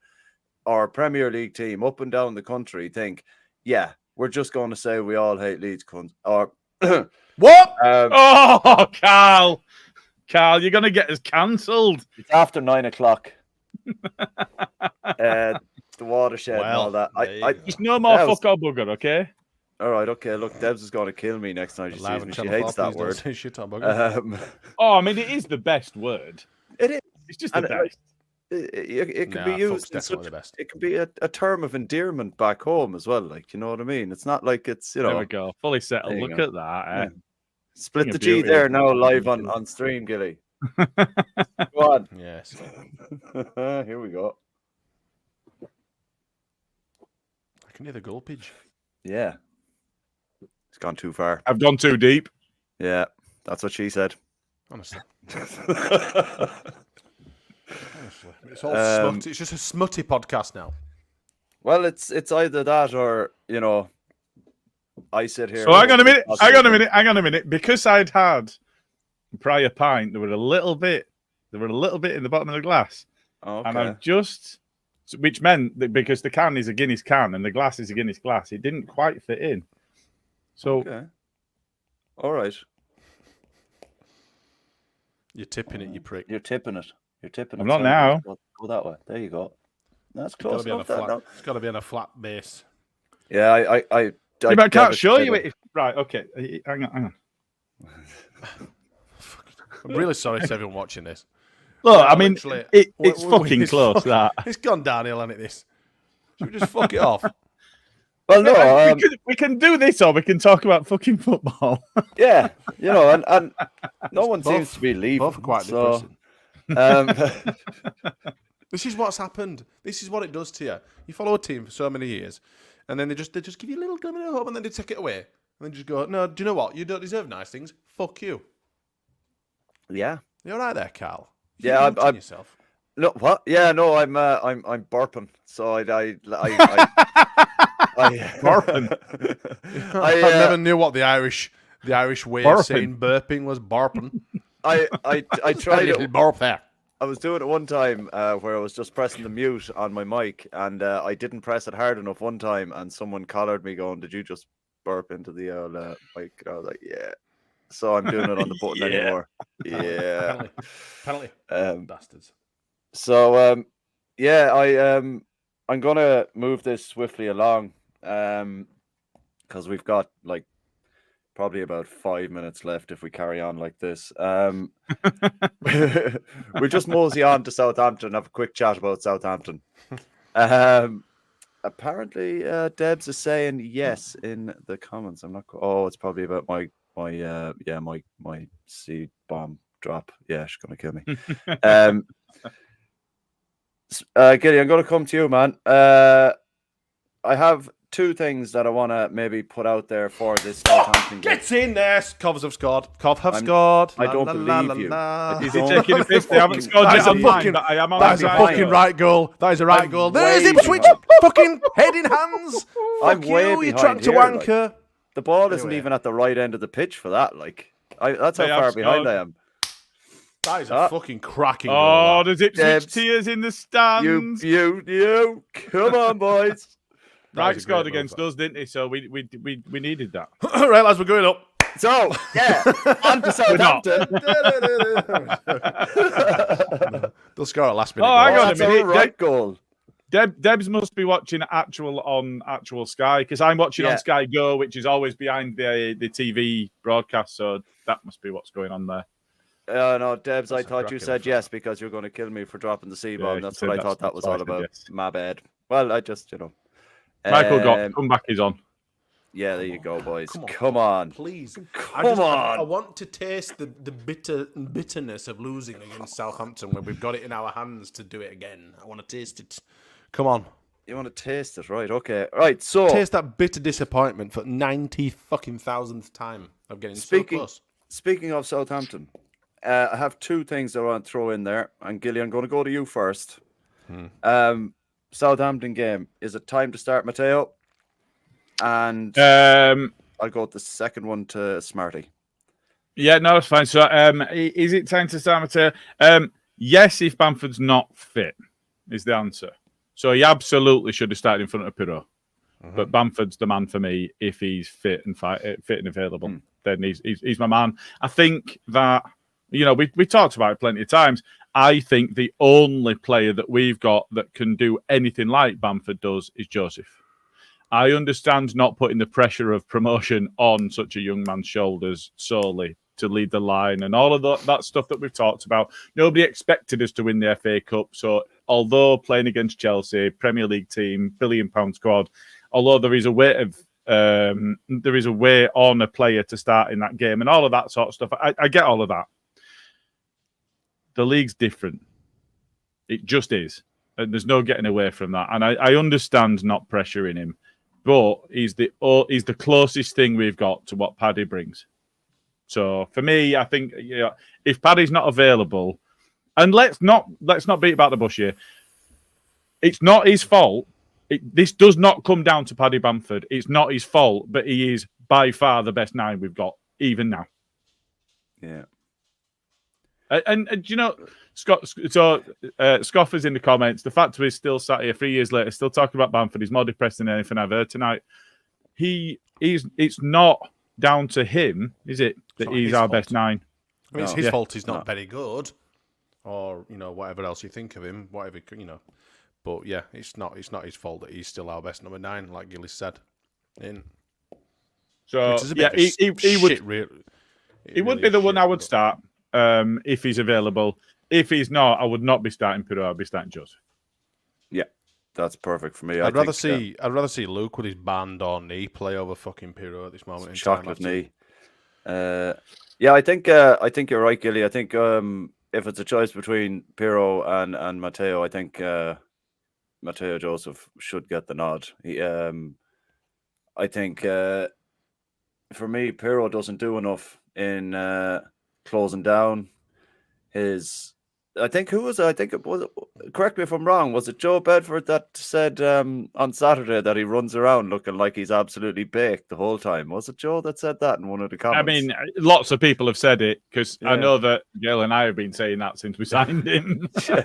or Premier League team up and down the country think, yeah, we're just going to say we all hate Leeds cunts. Or what? Karl, you're going to get us cancelled. It's after 9 o'clock. The watershed and all that. Just no more fuck or bugger, okay? All right, okay. Look, Debs is going to kill me next time she sees me. She hates that word. I mean, it is the best word. It is. It's just the best. It can be used. Definitely the best. It can be a term of endearment back home as well. Like, you know what I mean? It's not like it's, There we go. Fully settled. Look at that. Yeah. Split the G there now, live on stream, Gilly. Go on. Yes. Here we go. I can hear the gulpage. Yeah. It's gone too far. I've gone too deep. Yeah, that's what she said. Honestly. It's all smut. It's just a smutty podcast now. Well, it's either that or, you know, I sit here. So hang on a minute. Because I'd had prior pint, there were a little bit in the bottom of the glass. Okay. And I've just, which meant that because the can is a Guinness can and the glass is a Guinness glass, it didn't quite fit in. So, okay. All right. You're tipping it, you prick. You're tipping it. I'm not now. Go that way. There you go. That's close enough. It's got to be on a flat base. Yeah, but I can't show you it. Right, okay. Hang on. I'm really sorry to everyone watching this. Look, I mean, it's fucking close, that. It's gone downhill, hasn't it, this? Should we just fuck it off? Well, no, we can do this, or we can talk about fucking football. Yeah, you know, and no one seems to be leaving. Both quite depressing. This is what's happened. This is what it does to you. You follow a team for so many years, and then they just give you a little glimmer of hope, and then they take it away, and then just go, "No, do you know what? You don't deserve nice things. Fuck you." Yeah, you're right there, Karl. Yeah, I'm yourself. No, what? Yeah, no, I'm burping. So I burping. I never knew what the Irish way of saying burping was. Burping. I tried it. Burp there. I was doing it one time where I was just pressing the mute on my mic, and I didn't press it hard enough one time, and someone collared me going, "Did you just burp into the mic?" And I was like, "Yeah." So I'm doing it on the button anymore. Yeah. Penalty. Bastards. So yeah, I'm gonna move this swiftly along, because we've got like probably about 5 minutes left if we carry on like this. We just mosey on to Southampton and have a quick chat about Southampton. Apparently, Debs is saying yes in the comments. I'm not. Oh, it's probably about my seed bomb drop. Yeah, she's gonna kill me. Gilly, I'm gonna come to you, man. I have two things that I want to maybe put out there for this Southampton game. Gets in there. Covs have scored. Cov have scored. I don't believe you. Is he taking a piss? They haven't scored yet. That is a fucking right goal. That is a right goal. There is Ipswich. Fucking head in hands. I'm way you behind trying to here, wanker. Like, the ball isn't even at the right end of the pitch for that. Like, that's how far behind I am. That is a fucking cracking goal. Oh, there's Ipswich tears in the stands. You. Come on, boys. Right, scored against us, didn't he? So we needed that. Right, lads, we're going up. So, yeah, on to Southampton. They'll score at last minute. Oh, hang on a That's minute. a right goal. Debs must be watching on actual Sky, because I'm watching on Sky Go, which is always behind the TV broadcast. So that must be what's going on there. No, Debs, I thought you said yes because you're going to kill me for dropping the C-bomb. That's what I thought that was all about. Yes. My bad. Well, I just, Michael got comeback is on. Yeah, there you go, boys. Come on. Please. Come on. I want to taste the bitterness of losing against Southampton when we've got it in our hands to do it again. I want to taste it. Come on. You want to taste it, right? Okay. Right, so... Taste that bitter disappointment for 90,000th time of getting so close. Speaking of Southampton, I have two things I want to throw in there. And Gilly, I'm going to go to you first. Southampton game. Is it time to start Matteo? And I'll go with the second one to Smarty. Yeah, no, it's fine. So, is it time to start Matteo? Yes, if Bamford's not fit, is the answer. So he absolutely should have started in front of Pirro. But Bamford's the man for me if he's fit and available. Then he's my man. I think that, we talked about it plenty of times. I think the only player that we've got that can do anything like Bamford does is Joseph. I understand not putting the pressure of promotion on such a young man's shoulders solely to lead the line and all of that stuff that we've talked about. Nobody expected us to win the FA Cup. So although playing against Chelsea, Premier League team, £1 billion squad, although there is a weight on a player to start in that game and all of that sort of stuff, I get all of that. The league's different. It just is. And there's no getting away from that. And I understand not pressuring him. But he's the closest thing we've got to what Paddy brings. So for me, I think if Paddy's not available, and let's not beat about the bush here. It's not his fault. This does not come down to Paddy Bamford. It's not his fault, but he is by far the best 9 we've got even now. Yeah. And Scott, so scoffers in the comments. The fact we're still sat here 3 years later, still talking about Bamford is more depressing than anything I've heard tonight. It's not down to him, is it? That he's our best 9. I mean, it's his fault he's not very good, or whatever else you think of him, whatever But yeah, it's not his fault that he's still our best number 9, like Gillis said. So he would be the one I would start. If he's available. If he's not, I would not be starting Pirro. I'd be starting Joseph. Yeah, that's perfect for me. I'd rather see Luke with his band or knee play over fucking Pirro at this moment in time. Chocolate knee. I think you're right, Gilly. I think if it's a choice between Pirro and Matteo, I think Matteo Joseph should get the nod. I think for me, Pirro doesn't do enough in closing down his. I think it was. Correct me if I'm wrong. Was it Joe Bedford that said on Saturday that he runs around looking like he's absolutely baked the whole time? Was it Joe that said that in one of the comments? I mean, lots of people have said it because I know that Gail and I have been saying that since we signed him. So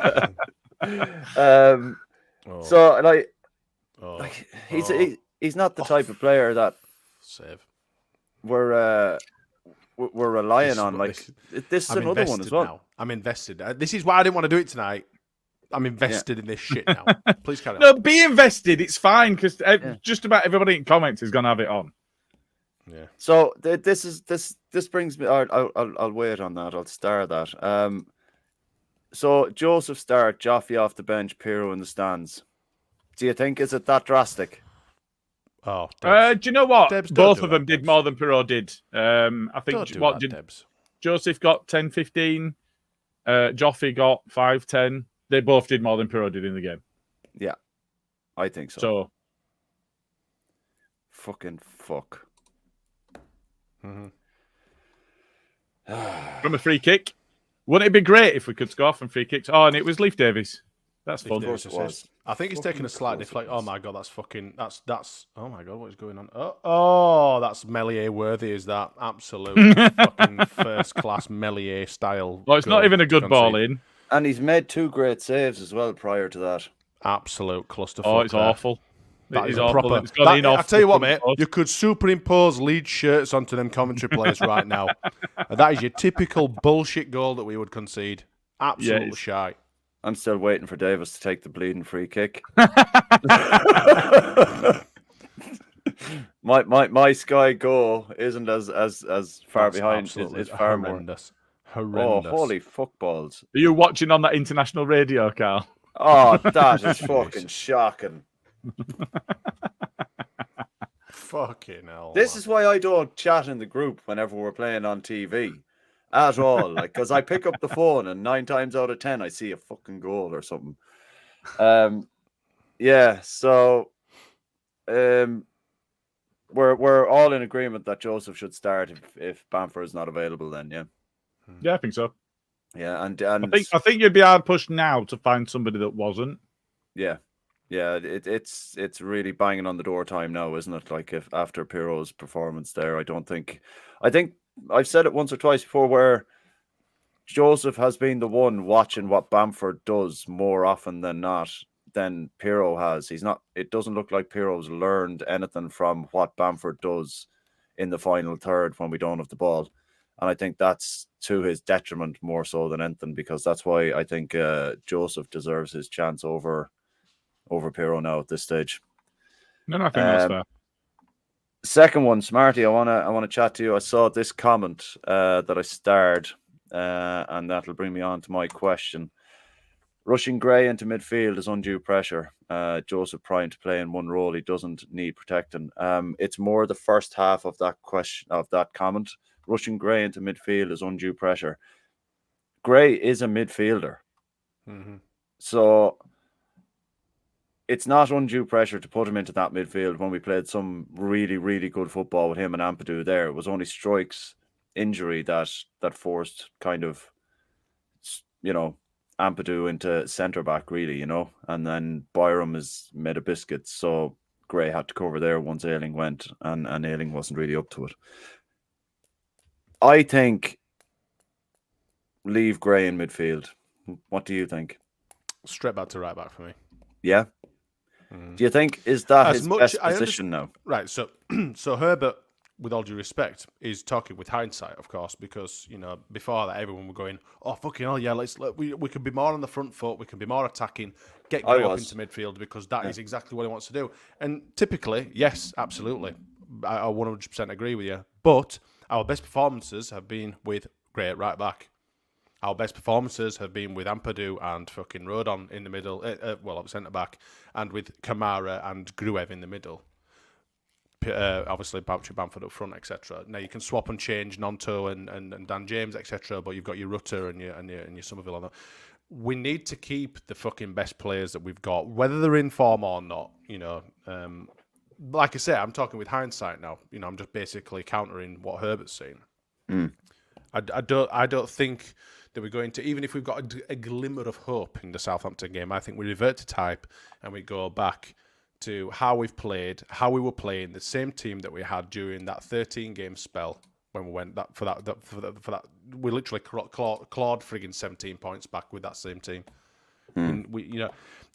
he's not the type of player that we're relying on. This is another one as well. Now. I'm invested. This is why I didn't want to do it tonight. I'm invested in this shit now. Please carry on. No, be invested. It's fine because just about everybody in comments is going to have it on. Yeah. So this brings me. I'll wait on that. I'll start that. So Joseph start, Joffrey off the bench, Pirro in the stands. Do you think is it that drastic? Oh, do you know what? Both of them did more than Pirro did. I think Joseph got 10, 15. Joffrey got 5, 10. They both did more than Pirro did in the game. Yeah, I think so. So, fucking fuck. From a free kick, wouldn't it be great if we could score from free kicks? Oh, and it was Leif Davies. That's fun. I think he's taking a slight deflect. Oh my god, that's. Oh my god, what is going on? Oh, that's Melier worthy. Is that absolute fucking first class Melier style? Well, it's not even a good ball in, and he's made 2 great saves as well prior to that. Absolute clusterfuck. Oh, it's awful. That is proper. I tell you what, mate, you could superimpose Leeds shirts onto them commentary players right now. That is your typical bullshit goal that we would concede. Absolutely shy. I'm still waiting for Davis to take the bleeding free kick. my Sky goal isn't as far behind. It's far horrendous. more. Horrendous. Oh, holy fuckballs! Are you watching on that international radio, Karl? Oh, that is fucking shocking. Fucking hell. This is why I don't chat in the group whenever we're playing on TV at all. Like, because I pick up the phone and 9 times out of 10 I see a fucking goal or something. Yeah. So, we're all in agreement that Joseph should start if Bamford is not available. Then, yeah. Yeah, I think so. Yeah, and I think you'd be hard pushed now to find somebody that wasn't. Yeah. Yeah, it's really banging on the door time now, isn't it? Like, if after Pirro's performance there, I think I've said it once or twice before where Joseph has been the one watching what Bamford does more often than not than Pirro has. It doesn't look like Pirro's learned anything from what Bamford does in the final third when we don't have the ball. And I think that's to his detriment more so than anything, because that's why I think Joseph deserves his chance over Pirro now at this stage. No, I think that's fair. Second one, Smarty, I wanna chat to you. I saw this comment that I starred, and that'll bring me on to my question. Rushing Gray into midfield is undue pressure. Joseph primed to play in one role. He doesn't need protecting. It's more the first half of that comment. Rushing Gray into midfield is undue pressure. Gray is a midfielder. Mm-hmm. So it's not undue pressure to put him into that midfield when we played some really, really good football with him and Ampadu there. It was only Strike's injury that forced kind of, Ampadu into centre-back, really, and then Byram is made of biscuits, so Gray had to cover there once Ayling went, and Ayling wasn't really up to it. I think leave Gray in midfield. What do you think? Straight back to right back for me. Yeah? Do you think is that his best position now? Right. So Herbert, with all due respect, is talking with hindsight, of course, because before that everyone were going, "Oh fucking hell, yeah, we could be more on the front foot, we can be more attacking, get Gray up into midfield because that is exactly what he wants to do." And typically, yes, absolutely, I 100% agree with you. But our best performances have been with Gray at right back. Our best performances have been with Ampadu and fucking Rodon in the middle, at centre back, and with Kamara and Gruev in the middle. Obviously, Bamford up front, etc. Now you can swap and change Nonto and Dan James, etc. But you've got your Rutter and your Somerville on that. We need to keep the fucking best players that we've got, whether they're in form or not. Like I say, I'm talking with hindsight now. I'm just basically countering what Herbert's saying. I don't think that we're going to, even if we've got a glimmer of hope in the Southampton game, I think we revert to type and we go back to how we've played, how we were playing, the same team that we had during that 13-game spell when we went for that. We literally clawed frigging 17 points back with that same team. And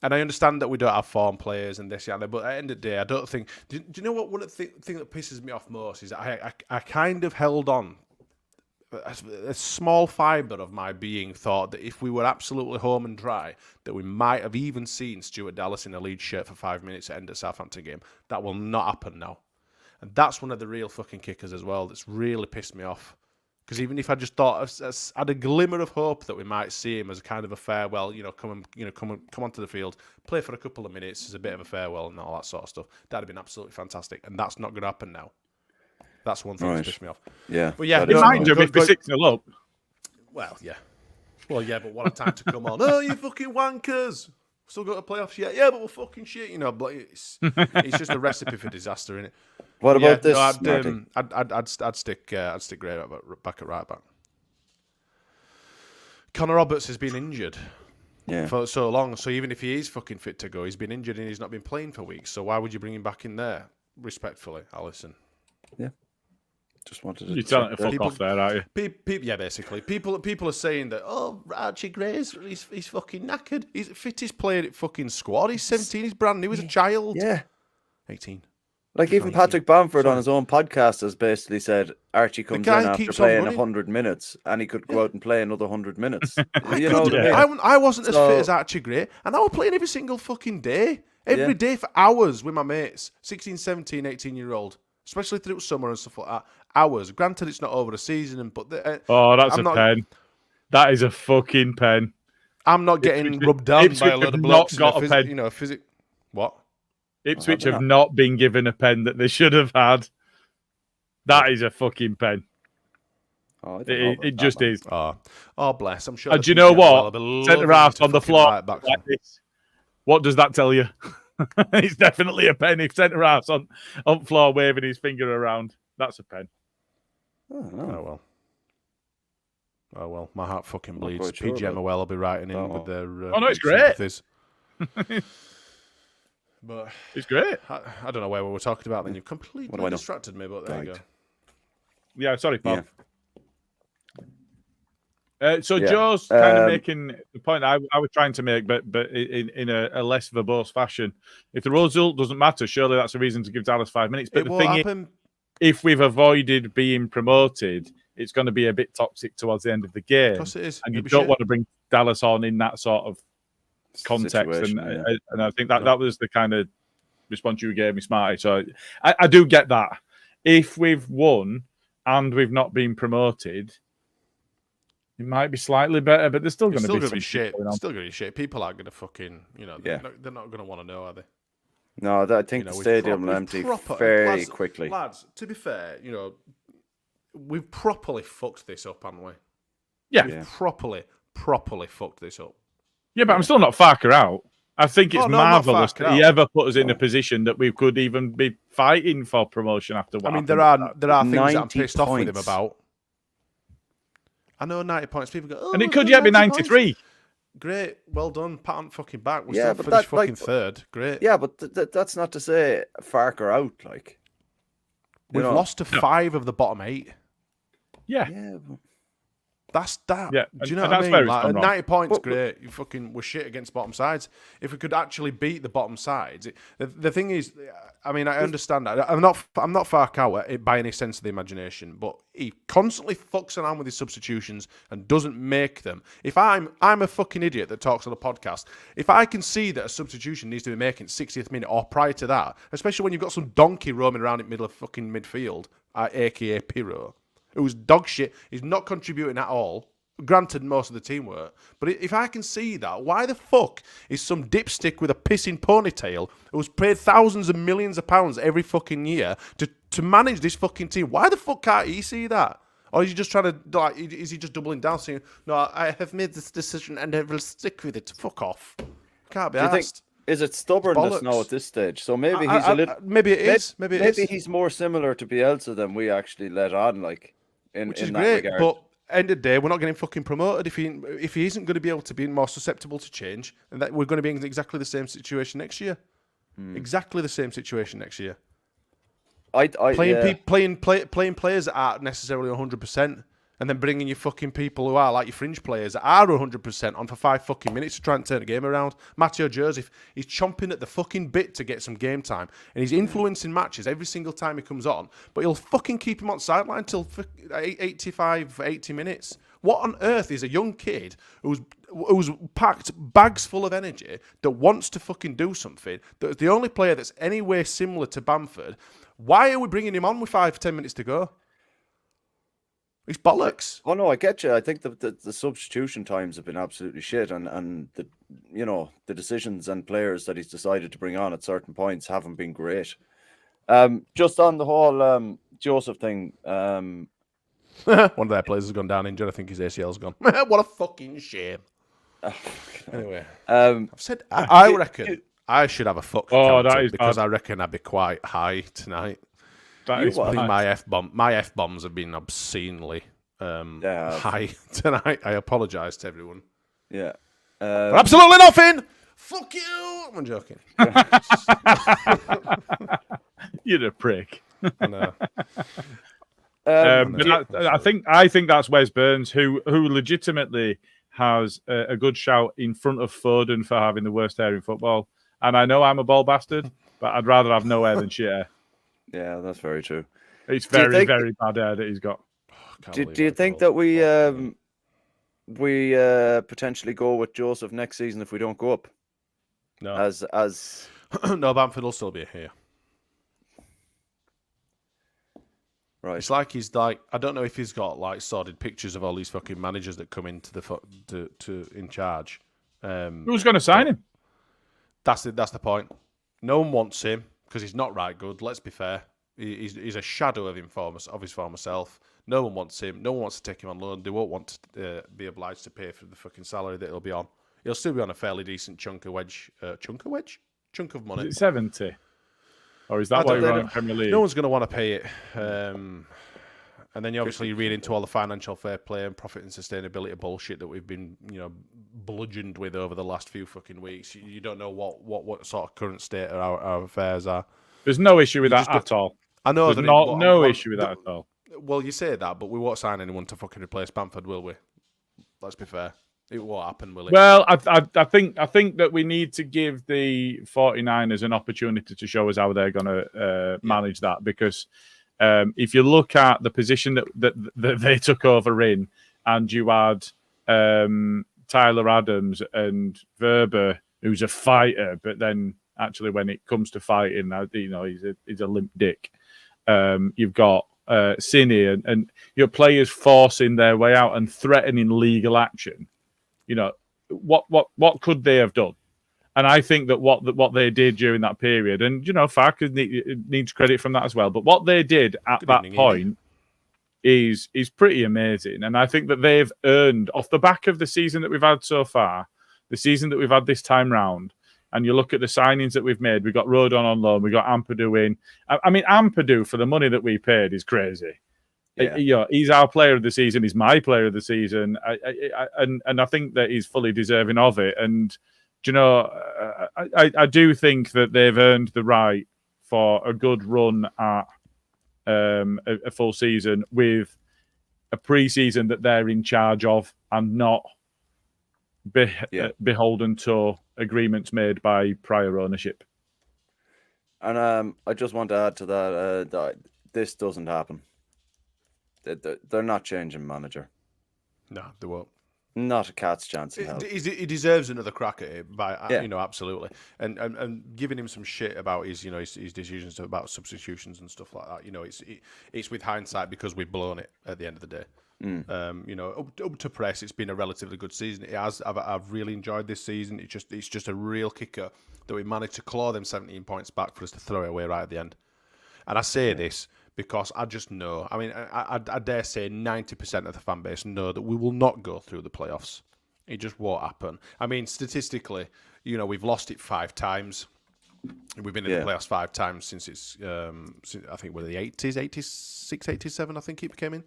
and I understand that we don't have form players and this, but at the end of the day, I don't think. Do you know what? One of the thing that pisses me off most is I kind of held on. A small fibre of my being thought that if we were absolutely home and dry, that we might have even seen Stuart Dallas in a Leeds shirt for 5 minutes at the end of the Southampton game. That will not happen now. And that's one of the real fucking kickers as well that's really pissed me off. Because even if I just thought, I had a glimmer of hope that we might see him as a kind of a farewell, come onto the field, play for a couple of minutes as a bit of a farewell and all that sort of stuff. That'd have been absolutely fantastic. And that's not going to happen now. That's one thing that's pissed me off. Yeah. But yeah, mind you, if we're 6-0 up. Well, yeah. But what a time to come on. Oh, you fucking wankers. Still got a playoffs yet? Yeah, but we're fucking shit, But it's just a recipe for disaster, innit? What about this? I'd stick Gray back at right back. Connor Roberts has been injured for so long. So even if he is fucking fit to go, he's been injured and he's not been playing for weeks. So why would you bring him back in there? Respectfully, Alison. Yeah. Just wanted to. You're telling to fuck off there, aren't you? Yeah, basically. People are saying that, Archie Gray's he's fucking knackered. He's the fittest player at fucking squad. He's 17. He's brand new. He's a child. Yeah. 18. Like even Patrick Bamford on his own podcast has basically said Archie comes in after playing 100 minutes and he could go out and play another 100 minutes. You know what I mean? I wasn't as fit as Archie Gray, and I was playing every single fucking day. Every day for hours with my mates. 16, 17, 18-year-old. Especially through summer and stuff like that. Hours. Granted, it's not over a season, but... that's pen. That is a fucking pen. I'm not getting rubbed down by a load of blokes. What? Ipswich have not been given a pen that they should have had. That is a fucking pen. It just is. Oh, bless. I'm sure. And do you know what? Centre half on the floor like this. What does that tell you? It's definitely a pen. If centre half's on floor waving his finger around, that's a pen. Oh well. My heart fucking bleeds. PGM will be writing in with their. It's great. But it's great. I don't know where we were talking about. Then you completely distracted me. But there you go. Yeah, sorry, Paul. Joe's kind of making the point I was trying to make, but in a less verbose fashion. If the result doesn't matter, surely that's a reason to give Dallas 5 minutes. But the thing is, if we've avoided being promoted, it's going to be a bit toxic towards the end of the game. Of course it is. And you don't want to bring Dallas on in that sort of context. And I think that was the kind of response you gave me, Smarty. So I do get that. If we've won and we've not been promoted, it might be slightly better, but there's still going to be shit. Still going to be shit. People aren't going to fucking, they're not going to want to know, are they? No, I think the stadium will empty very quickly. Lads, to be fair, we've properly fucked this up, haven't we? Yeah. We've properly fucked this up. Yeah, but I'm still not Farker out. I think it's marvellous that he ever put us in a position that we could even be fighting for promotion after what there are things that I'm pissed off with him about. I know 90 points. People go, and it could yet be 93. Points. Great, well done. Pat on fucking back. We're still finished fucking third. Great. Yeah, but that's not to say Farker out. Like we've lost to 5 of the bottom 8. Yeah. That's that. Yeah. Do you know what I mean? Like, 90 points, great. We're shit against bottom sides. If we could actually beat the bottom sides, the thing is, I understand that. I'm not far out by any sense of the imagination, but he constantly fucks around with his substitutions and doesn't make them. If I'm a fucking idiot that talks on a podcast, if I can see that a substitution needs to be making 60th minute or prior to that, especially when you've got some donkey roaming around in middle of fucking midfield, aka Pirro, who's dog shit, he's not contributing at all. Granted, most of the team were. But if I can see that, why the fuck is some dipstick with a pissing ponytail who's paid thousands of millions of pounds every fucking year to manage this fucking team? Why the fuck can't he see that? Or is he just trying to, is he just doubling down saying, no, I have made this decision and I will stick with it. Fuck off. Can't be asked. Is it stubbornness now at this stage? So maybe he's a little... Maybe it is. Maybe he's more similar to Bielsa than we actually let on, which is great, regard. But end of the day, we're not getting fucking promoted if he isn't going to be able to be more susceptible to change, and that we're going to be in exactly the same situation next year. Exactly the same situation next year. Playing players that aren't necessarily 100%, and then bringing your fucking people who are like your fringe players that are 100% on for 5 fucking minutes to try and turn the game around. Matteo Joseph, he's chomping at the fucking bit to get some game time, and he's influencing matches every single time he comes on, but he'll fucking keep him on sideline till 85, 80 minutes. What on earth is a young kid who's packed bags full of energy that wants to fucking do something, that's the only player that's anywhere similar to Bamford? Why are we bringing him on with 5-10 minutes to go? It's bollocks. Oh no, I get you. I think the substitution times have been absolutely shit, and the decisions and players that he's decided to bring on at certain points haven't been great. Just on the whole Joseph thing, one of their players has gone down injured. I think his ACL's gone. What a fucking shame. Anyway, I've said I reckon I should have a fuck counter because I reckon I'd be quite high tonight. I think my F bombs have been obscenely high tonight. I apologise to everyone. Yeah, absolutely nothing. Fuck you. I'm joking. You're a prick. I know. I think that's Wes Burns who legitimately has a good shout in front of Foden for having the worst hair in football. And I know I'm a ball bastard, but I'd rather have no hair than shit hair. Yeah, that's very true. It's Do you very, think- very bad air that he's got. Do you think that we potentially go with Joseph next season if we don't go up? No. As No, Bamford will still be here. right. It's like he's like, I don't know if he's got like sordid pictures of all these fucking managers that come into to in charge. Who's going to sign him? That's the point. No one wants him because he's not right good. Let's be fair. He's a shadow of his former self. No one wants him. No one wants to take him on loan. They won't want to be obliged to pay for the fucking salary that he'll be on. He'll still be on a fairly decent chunk of money. Is it 70? Or is that what you're on in Premier League? No one's going to want to pay it. And then you obviously read into all the financial fair play and profit and sustainability bullshit that we've been, bludgeoned with over the last few fucking weeks. You don't know what sort of current state our affairs are. There's no issue with that at all. I know There's that no issue with that at all. Well, you say that, but we won't sign anyone to fucking replace Bamford, will we? Let's be fair. It won't happen, will it? Well, I think that we need to give the 49ers an opportunity to show us how they're going to manage that, because if you look at the position that they took over in, and you had Tyler Adams and Verber, who's a fighter, but then actually when it comes to fighting, he's a limp dick. You've got Cine and your players forcing their way out and threatening legal action. What could they have done? And I think that what they did during that period, and Farkas needs credit from that as well. But what they did at that point is pretty amazing, and I think that they've earned off the back of the season that we've had so far, the season that we've had this time round. And you look at the signings that we've made. We got Rodon on loan. We got Ampadu in. I mean, Ampadu for the money that we paid is crazy. Yeah. He's our player of the season. He's my player of the season. And I think that he's fully deserving of it. And I do think that they've earned the right for a good run at a full season with a pre-season that they're in charge of and not beholden to agreements made by prior ownership. And I just want to add to that this doesn't happen. They're not changing manager. No, they won't. Not a cat's chance in hell. He deserves another crack at it, absolutely. And giving him some shit about his decisions about substitutions and stuff like that. It's with hindsight because we've blown it at the end of the day. Up to press, it's been a relatively good season. It has. I've really enjoyed this season. It's just a real kicker that we managed to claw them 17 points back for us to throw it away right at the end. And I say this because I just know. I mean, I dare say 90% of the fan base know that we will not go through the playoffs. It just won't happen. I mean, statistically, we've lost it 5 times. We've been in the playoffs 5 times since it's. Since, I think we're the 80s, 86, 87. I think it came in.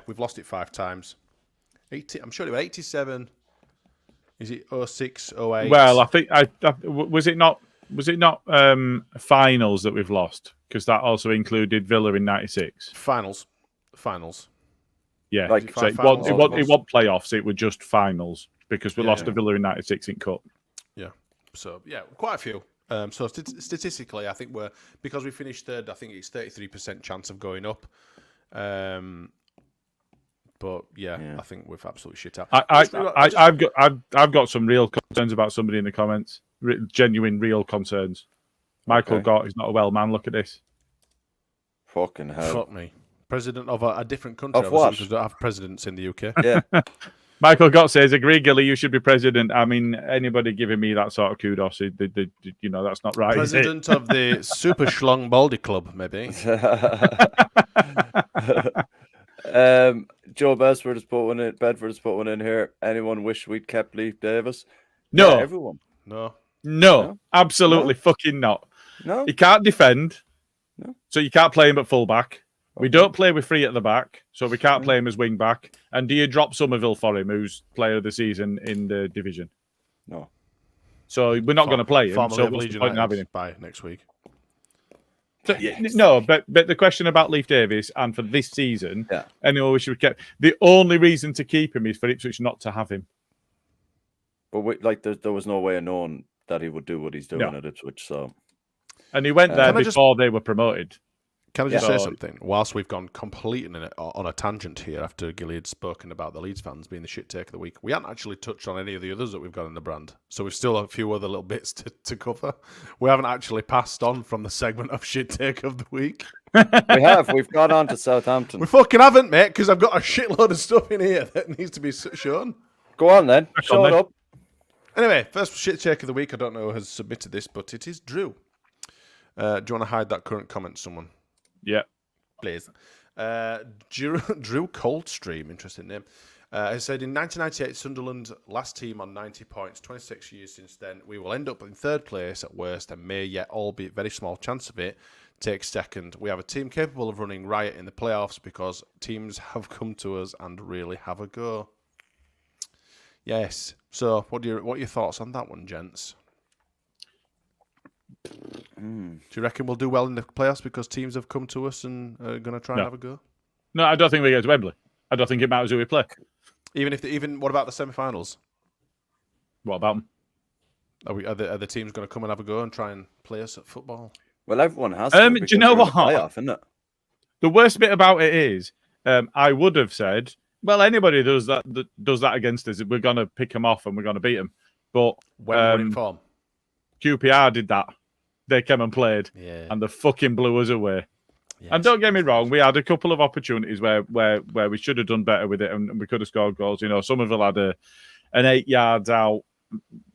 We've lost it 5 times. 80. I'm sure it was 87. Is it 06, 08? Well, I think was it not finals that we've lost, because that also included Villa in '96. Finals. Yeah, like so it wasn't playoffs. It were just finals because we lost to Villa in '96 in cup. Yeah. So quite a few. So statistically, I think because we finished third. I think it's 33% chance of going up. But I think we've absolutely shit out. I've got some real concerns about somebody in the comments. Genuine, real concerns. Michael Gott is not a well man. Look at this. Fucking hell. Fuck me. President of a different country. Of what? Don't have presidents in the UK. Yeah. Michael Gott says, agree, Gilly, you should be president. I mean, anybody giving me that sort of kudos, that's not right. President of the Super Schlong Baldy Club, maybe. Joe Bedford has put one in here. Anyone wish we'd kept Leif Davis? No. Yeah, everyone. No, absolutely fucking not. No. He can't defend, so you can't play him at fullback. We don't play with 3 at the back, so we can't play him as wing back. And do you drop Somerville for him, who's player of the season in the division? No. So we're not going to play him. So what's the point in having him? By next week. So, no, but the question about Leif Davis and for this season, anyone we should have kept. The only reason to keep him is for Ipswich not to have him. But there was no way of knowing that he would do what he's doing at Ipswich. So And he went there Can I before they were promoted. Can I just Yeah. say something? Whilst we've gone completely on a tangent here after Gilly had spoken about the Leeds fans being the shit take of the week, we haven't actually touched on any of the others that we've got in the brand. So we've still a few other little bits to cover. We haven't actually passed on from the segment of shit take of the week. We have. We've gone on to Southampton. We fucking haven't, mate, because I've got a shitload of stuff in here that needs to be shown. Go on then. Back Show on it then. up. Anyway, first shit take of the week. I don't know who has submitted this, but it is Drew. Do you want to hide that current comment, someone? Yeah. Please. Drew Coldstream, interesting name. He said, in 1998, Sunderland, last team on 90 points, 26 years since then. We will end up in third place at worst and may yet, albeit very small chance of it, take second. We have a team capable of running riot in the playoffs because teams have come to us and really have a go. Yes. So, what are your thoughts on that one, gents? Do you reckon we'll do well in the playoffs because teams have come to us and are going to try and have a go? No, I don't think we go to Wembley. I don't think it matters who we play. Even what about the semi-finals? What about them? Are the teams going to come and have a go and try and play us at football? Well, everyone has to. Do you know because we're what? in the playoff, isn't it? The worst bit about it is, I would have said, well, anybody does that against us, we're going to pick them off and we're going to beat them. But When we're in form. QPR did that. They came and played, Yeah. and they fucking blew us away. Yes. And don't get me wrong, we had a couple of opportunities where we should have done better with it, and we could have scored goals. You know, Somerville had an 8 yards out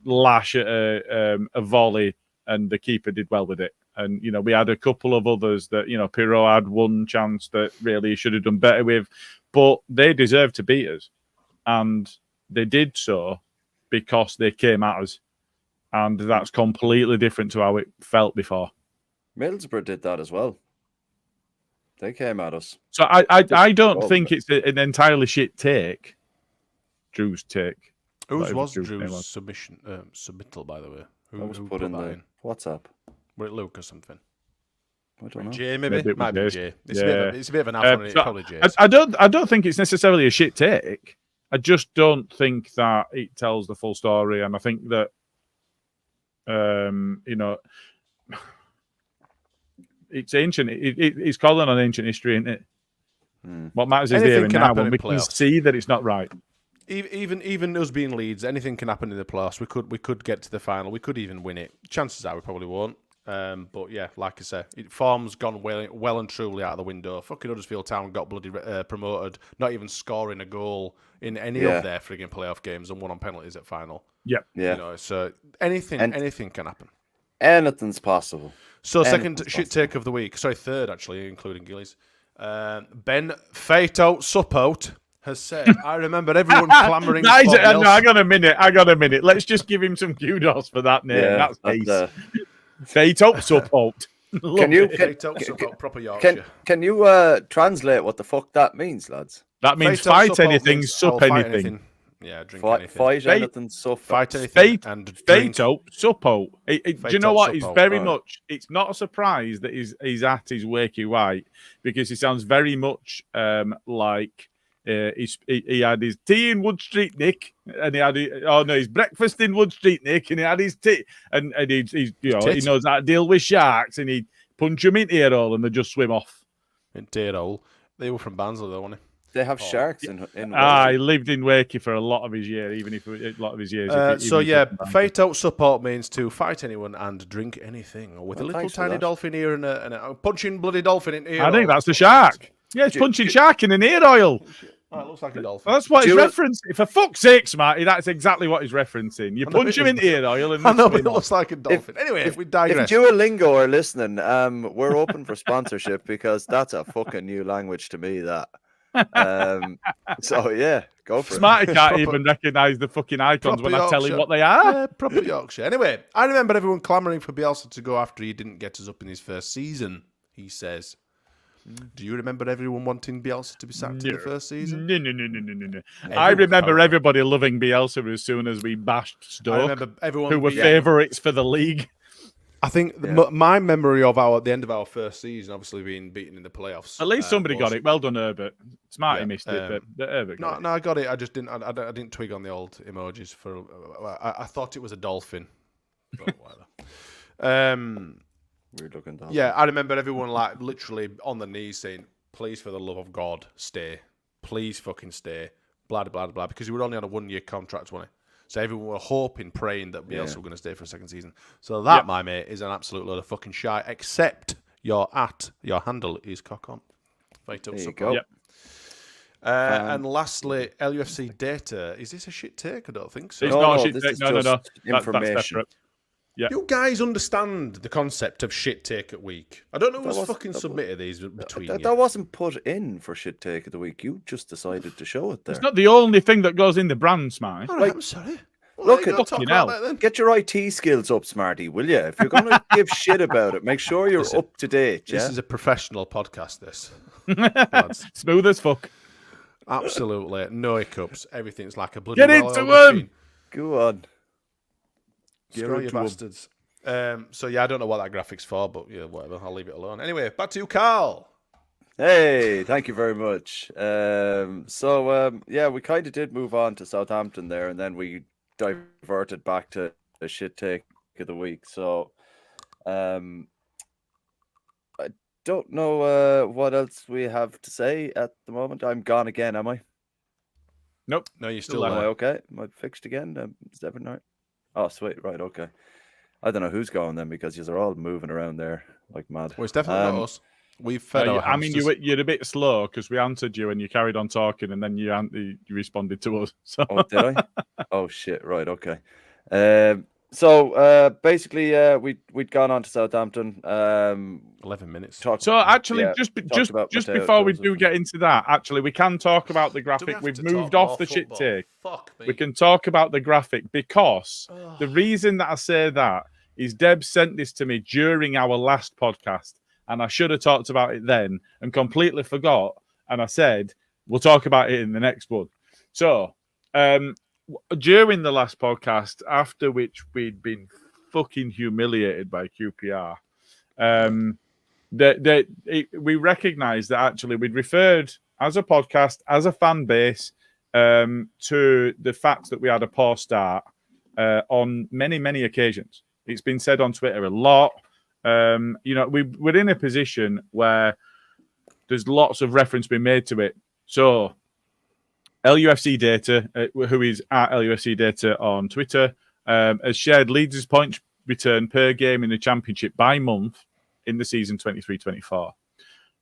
lash at a volley, and the keeper did well with it. And you know, we had a couple of others that, you know, Pirot had one chance that really should have done better with, but they deserved to beat us, and they did so because they came at us, and that's completely different to how it felt before. Middlesbrough did that as well. They came at us. So I don't Well, think it's an entirely shit take. Drew's take. Whose Whatever was Drew's name Drew's was. submittal, by the way? I was put in the WhatsApp. Were it Luke or something? I don't know. Jay, maybe? Maybe it was Might be Jay's. Jay. Yeah. It's a bit of an alpha on it, so probably Jay's. I don't think it's necessarily a shit take. I just don't think that it tells the full story, and I think that you know, it's ancient. It's calling on ancient history, isn't it? What matters is Anything there and can now, happen when in we can playoffs. see that it's not right. Even us being Leeds, anything can happen in the playoffs. We could get to the final. We could even win it. Chances are we probably won't. But yeah, like I say, form's gone well and truly out of the window. Fucking Huddersfield Town got bloody promoted, not even scoring a goal in any of their frigging playoff games, and won on penalties at final. Yep. Yeah. You know, so anything can happen. Anything's possible. So Anything's second shit possible. take of the week. Sorry, third actually, including Gillies. Ben Fato Suppout has said, I remember everyone clamouring for No, I got a minute. Let's just give him some kudos for that name. Yeah, That's that's, nice. Fate up, support. Can you Fato Suppout, proper Yorkshire. can you translate what the fuck that means, lads? That means Fato fight Suppout anything, means sup I'll fight anything. Yeah, drink Fight, anything. fight Fate- anything, so Fight anything and drink. Fate up, suppo. Do you Fate know up, what? It's suppo. very Right. much. It's not a surprise that he's at his wakey white, because he sounds very much like he had his tea in Wood Street, Nick, and he had his breakfast in Wood Street, Nick, and he had his tea, and he's he knows how to deal with sharks, and he punch them into a hole and they just swim off. In Deerhole. They were from Barnsley though, weren't They have sharks in He lived in Wakey for a lot of his year, even if a lot of his years. so yeah, Fate out support means to fight anyone and drink anything, or with Well, a little thanks for tiny that. dolphin ear and a punching bloody dolphin in ear. I think that's the shark. Yeah, it's punching shark in an ear oil. Oh, it looks like a dolphin. That's what he's Do it. referencing. For fuck's sake, Smarty, that's exactly what he's referencing. You punch him in ear oil and I know, but swim it off. looks like a dolphin. Anyway, if we If digress. Duolingo are listening, we're open for sponsorship because that's a fucking new language to me. That. So yeah, go for Smarty can't Proper- even recognise the fucking icons when proper I tell him Yorkshire. what they are. Yeah, proper Yorkshire. Anyway, I remember everyone clamouring for Bielsa to go after he didn't get us up in his first season, he says. Do you remember everyone wanting Bielsa to be sacked in the first season? No. I remember everybody loving Bielsa as soon as we bashed I Stoke, remember everyone who were being- favourites for the league. I think my memory of the end of our first season, obviously being beaten in the playoffs. At least somebody was- got it. Well done, Herbert. Smarty Yeah, missed it, but Herbert got it. No, I got it. I just didn't. I didn't twig on the old emojis for. I thought it was a dolphin. But whatever. Weird looking dog. Yeah, I remember everyone like literally on the knees saying, "Please, for the love of God, stay. Please, fucking stay." Blah blah blah. Because he was only on a 1-year contract, wasn't he? So everyone were hoping, praying that Bielsa were going to stay for a second season. So that, my mate, is an absolute load of fucking shite. Except your handle is cock on. There you go. Yep. And lastly, LUFC data. Is this a shit take? I don't think so. It's not a shit this take. is No. just That's information. separate. Yeah. You guys understand the concept of shit take at week? I don't know who's fucking submitted these between you. That wasn't put in for shit take of the week. You just decided to show it there. It's not the only thing that goes in the brand, Smarty. All right, I'm sorry. Look at fucking hell. Get your IT skills up, Smarty, will you? If you're going to give shit about it, make sure you're up to date. This is a professional podcast, this. Smooth as fuck. Absolutely. No hiccups. Everything's like a bloody Get into well-oiled him! machine. Go on. Screw you bastards. So, yeah, I don't know what that graphic's for, but yeah, whatever. I'll leave it alone. Anyway, back to you, Karl. Hey, thank you very much. Yeah, we kind of did move on to Southampton there, and then we diverted back to a shit take of the week. So, I don't know what else we have to say at the moment. I'm gone again, am I? Nope. No, you're still Am I there. okay? Am I fixed again? Is everything all right? Oh, sweet. Right, okay. I don't know who's going then because you're all moving around there like mad. Well, it's definitely not us. We've fed our I mean, hamsters. you're a bit slow because we answered you and you carried on talking, and then you responded to us. So. Oh, did I? Oh shit! Right, okay. Basically, we'd gone on to Southampton. 11 minutes. So actually, just about before potatoes we and- do get into that, actually, we can talk about the Do we graphic. have We've to moved talk off more the shit football? take. Fuck me. We can talk about the graphic because the reason that I say that is Deb sent this to me during our last podcast, and I should have talked about it then and completely forgot. And I said, we'll talk about it in the next one. So, during the last podcast, after which we'd been fucking humiliated by QPR, we recognized that actually we'd referred as a podcast, as a fan base, to the fact that we had a poor start on many, many occasions. It's been said on Twitter a lot. We're in a position where there's lots of reference being made to it. So, LUFC Data, who is at LUFC Data on Twitter, has shared Leeds' points return per game in the Championship by month in the season 23-24.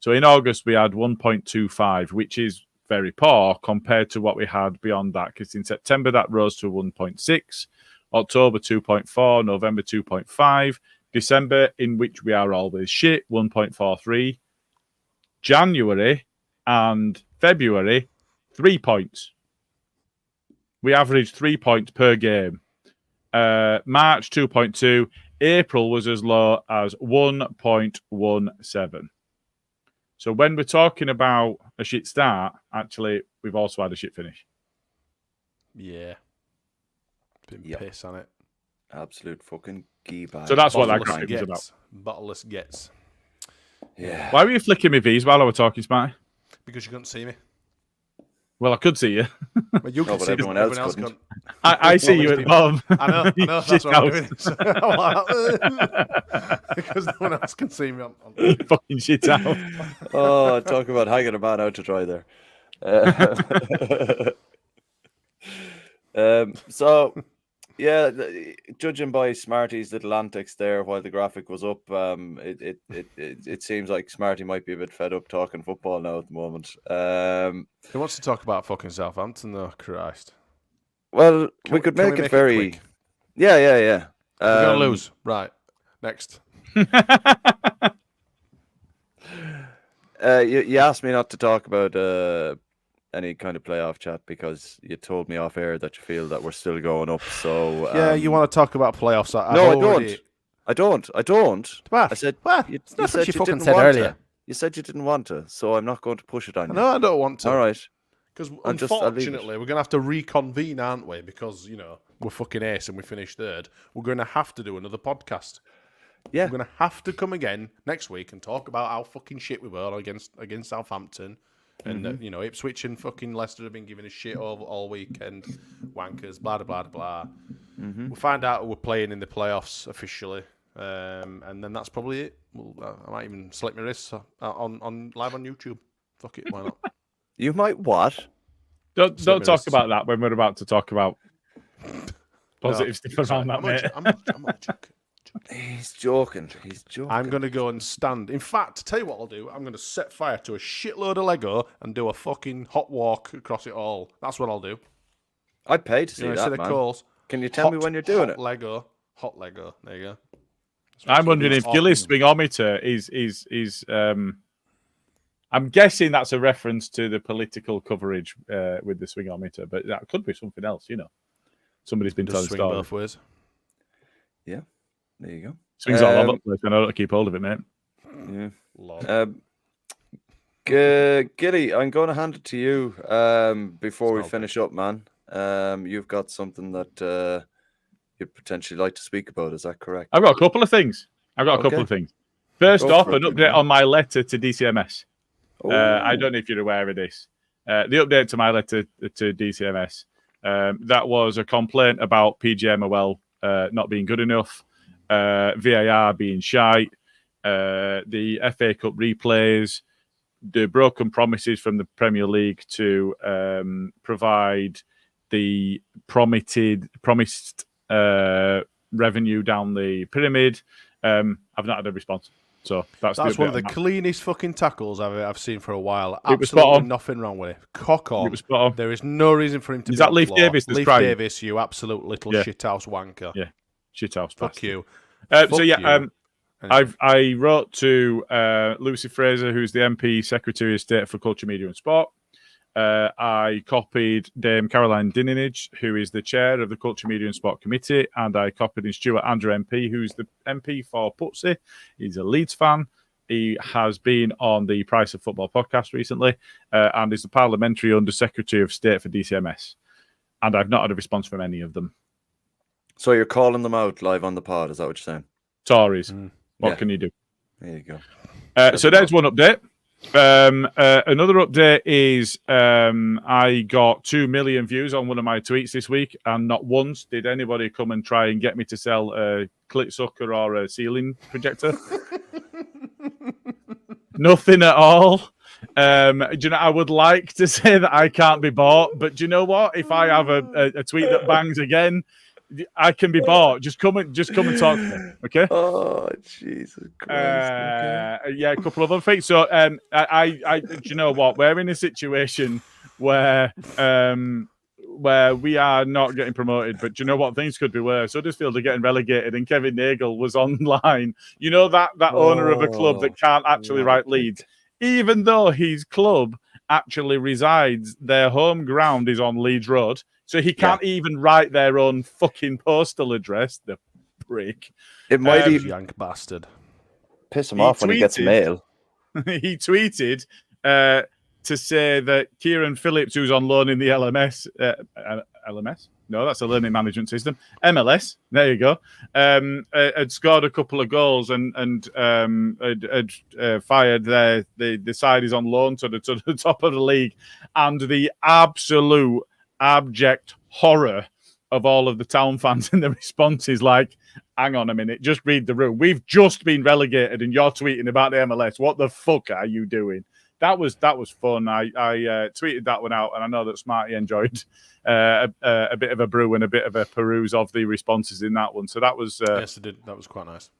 So in August, we had 1.25, which is very poor compared to what we had beyond that, because in September, that rose to 1.6, October 2.4, November 2.5, December, in which we are always shit, 1.43, January and February, 3 points. We averaged 3 points per game. March 2.2. April was as low as 1.17. So when we're talking about a shit start, actually, we've also had a shit finish. Yeah. Been piss on it. Absolute fucking gee bag. So that's what that Bottleless graphic was about. gets. Bottleless gets. Yeah. Why were you flicking me V's while I was talking, Smarty? Because you couldn't see me. Well, I could see you. But you No, can but see everyone me. else Everyone else couldn't. couldn't. I see you at the bottom. I know. You That's shit what I'm house. doing. Because no one else can see me. You fucking shit out. Oh, talk about hanging a man out to dry there. Judging by Smarty's little antics there while the graphic was up, it seems like Smarty might be a bit fed up talking football now at the moment. Who wants to talk about fucking Southampton, though? Christ. Well, we could make it very... quick? Yeah. We're going to lose. Right. Next. You asked me not to talk about any kind of playoff chat because you told me off air that you feel that we're still going up. So Yeah, you want to talk about playoffs? I don't. What? I said What? you That's said what you fucking didn't said want earlier. to. You said you didn't want to, so I'm not going to push it on you. No, I don't want to. All right. Because I'll leave it. unfortunately, we're going to have to reconvene, aren't we? Because, we're fucking ace and we finished third. We're going to have to do another podcast. Yeah. We're going to have to come again next week and talk about how fucking shit we were against Southampton. And, Ipswich and fucking Leicester have been giving us shit all weekend. Wankers, blah, blah, blah, blah. We'll find out who we're playing in the playoffs officially. And then that's probably it. I might even select my wrists on live on YouTube. Fuck it, why not? You might what? Don't talk wrists. about that when we're about to talk about positive stuff around that, mate. I'm not joking. He's joking. I'm going to go and stand. In fact, tell you what I'll do. I'm going to set fire to a shitload of Lego and do a fucking hot walk across it all. That's what I'll do. I'd pay to see that, man. Calls, Can you tell me when you're doing it? Hot Lego. There you go. I'm wondering if Gilly's swingometer is I'm guessing that's a reference to the political coverage with the swingometer, but that could be something else, you know. Somebody's been telling swing stories. both ways. Yeah, there you go. Swings all over the place. I know how to keep hold of it, mate. Yeah. Gilly, I'm going to hand it to you before we finish up, man. You've got something that you'd potentially like to speak about. Is that correct? I've got a couple of things. First off, an update on my letter to DCMS. I don't know if you're aware of this. The update to my letter to DCMS, that was a complaint about PGMOL not being good enough, VAR being shite, the FA Cup replays, the broken promises from the Premier League to provide the promised revenue down the pyramid. I've not had a response. So that's one of the cleanest fucking tackles I've seen for a while. It was spot Absolutely on. nothing wrong with it. Cock on. It was spot on. There is no reason for him to Is be that on Leif floor. Davis that's Leif crying? Davis, you absolute little shithouse wanker. Yeah, shithouse. Fuck bastard. you. I wrote to Lucy Fraser, who's the MP Secretary of State for Culture, Media and Sport. I copied Dame Caroline Dinenage, who is the chair of the Culture, Media and Sport Committee, and I copied in Stuart Andrew MP, who's the MP for Putsey. He's a Leeds fan. He has been on the Price of Football podcast recently and is the Parliamentary Under Secretary of State for DCMS. And I've not had a response from any of them. So you're calling them out live on the pod, is that what you're saying? Tories. What can you do? There you go. So there's one update. Another update is I got 2 million views on one of my tweets this week, and not once did anybody come and try and get me to sell a clit sucker or a ceiling projector. Nothing at all. Do you know, I would like to say that I can't be bought, but do you know what? If I have a tweet that bangs again, I can be bought. Just come and talk to me, okay? Oh, Jesus Christ! Yeah, a couple of other things. So, I do you know what? We're in a situation where we are not getting promoted, but do you know what? Things could be worse. Huddersfield are getting relegated, and Kevin Nagel was online. You know that owner of a club that can't actually write leads, even though his club actually resides. Their home ground is on Leeds Road. So he can't even write their own fucking postal address, the prick. It might even yank bastard. Piss him off when he gets mail. He tweeted to say that Kieran Phillips, who's on loan in the LMS, LMS? No, that's a learning management system. MLS, there you go. Had scored a couple of goals and had fired the side is on loan to the top of the league, and the absolute abject horror of all of the town fans and the responses like, hang on a minute, just read the room. We've just been relegated and you're tweeting about the MLS. What the fuck are you doing? That was fun. I tweeted that one out, and I know that Smarty enjoyed a bit of a brew and a bit of a peruse of the responses in that one. So that was yes, I did. That was quite nice.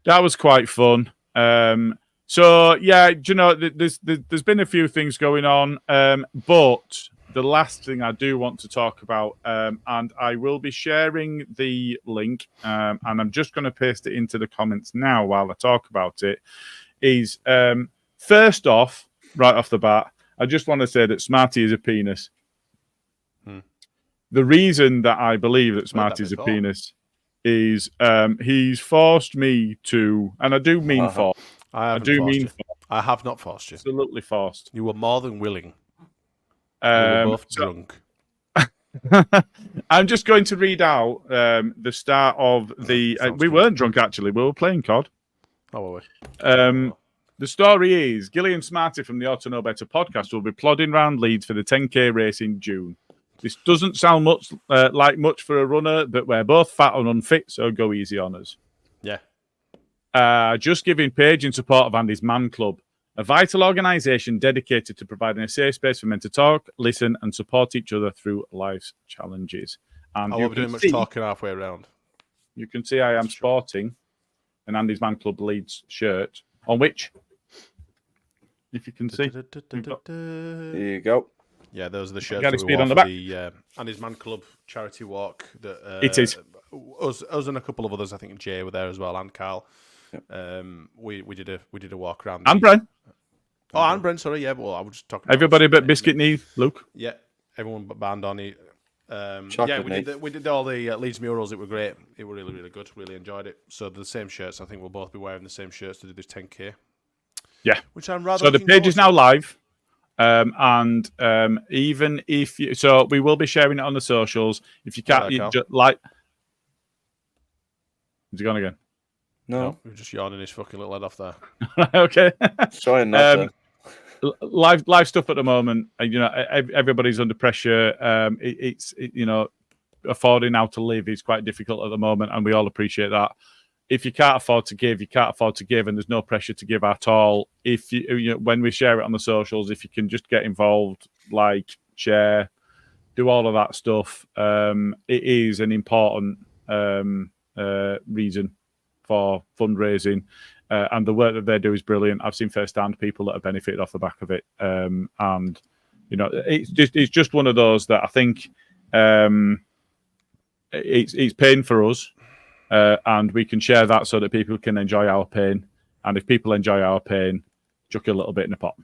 That was quite fun. So yeah, you know, there's been a few things going on, but the last thing I do want to talk about, and I will be sharing the link, and I'm just going to paste it into the comments now while I talk about it, is first off, right off the bat, I just want to say that Smarty is a penis. The reason that I believe that Smarty is a penis is he's forced me to, and I do mean forced. I have not forced you. Absolutely forced. You were more than willing. We were both drunk. I'm just going to read out the start of the. We weren't drunk, actually. We were playing COD. Oh, were we? The story is Gilly and Smarty from the Ought to Know Better podcast will be plodding round Leeds for the 10K race in June. This doesn't sound much like much for a runner, but we're both fat and unfit, so go easy on us. Yeah. just giving page in support of Andy's Man Club, a vital organisation dedicated to providing a safe space for men to talk, listen, and support each other through life's challenges. And I won't be doing much talking halfway around. You can see I am sporting an Andy's Man Club Leeds shirt, on which, if you can see, There you go. Yeah, those are the shirts Got that his we speed wore on the for back. the Andy's Man Club charity walk. That It is. Us and a couple of others. I think Jay were there as well, and Karl. Yep. We did a walk around. And Bren. Oh, and Bren. Sorry, yeah. Well, I was just talking. Everybody but Biscuit Knee, Luke. Yeah, everyone but band on it. Yeah, Chocolate we did all the Leeds murals. It were great. It were really, really good. Really enjoyed it. So the same shirts. I think we'll both be wearing the same shirts to do this 10K. Yeah. Which I'm rather. So the page is now live. Even if you, so we will be sharing it on the socials. If you can't, you just like. Is he gone again? No. We're just yawning his fucking little head off there. Okay. Trying not to. Live stuff at the moment. You know, everybody's under pressure. It's affording how to live is quite difficult at the moment, and we all appreciate that. If you can't afford to give, you can't afford to give, and there's no pressure to give at all. If you know, when we share it on the socials, if you can just get involved, like, share, do all of that stuff, it is an important reason for fundraising, and the work that they do is brilliant. I've seen firsthand people that have benefited off the back of it, and you know, it's just one of those that I think it's pain for us. And we can share that so that people can enjoy our pain. And if people enjoy our pain, chuck a little bit in the pot.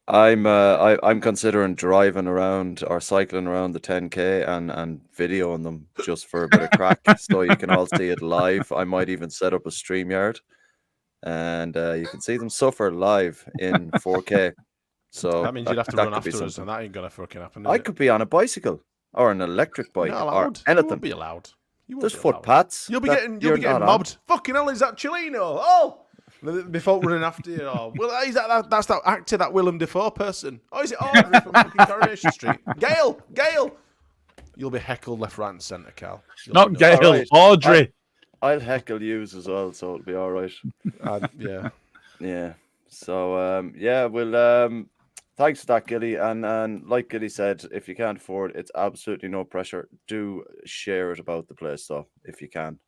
I'm considering driving around or cycling around the 10K and videoing them just for a bit of crack, so you can all see it live. I might even set up a StreamYard, and you can see them suffer live in 4K. So that means you'd have to run after us, and that ain't gonna fucking happen. I could be on a bicycle or an electric bike or anything. You won't be allowed. There's footpaths. You'll be getting mobbed. Fucking hell, is that Chileno? Oh, before running after you. Oh, well, is that's that actor, that Willem Dafoe person. Oh, is it Audrey from fucking Coronation Street? Gail. You'll be heckled left, right, and centre, Karl. Not Gail, right. Audrey. I'll heckle yous as well, so it'll be all right. Yeah. Yeah. So we'll. Thanks for that, Gilly. And like Gilly said, if you can't afford it, it's absolutely no pressure. Do share it about the place, though, if you can.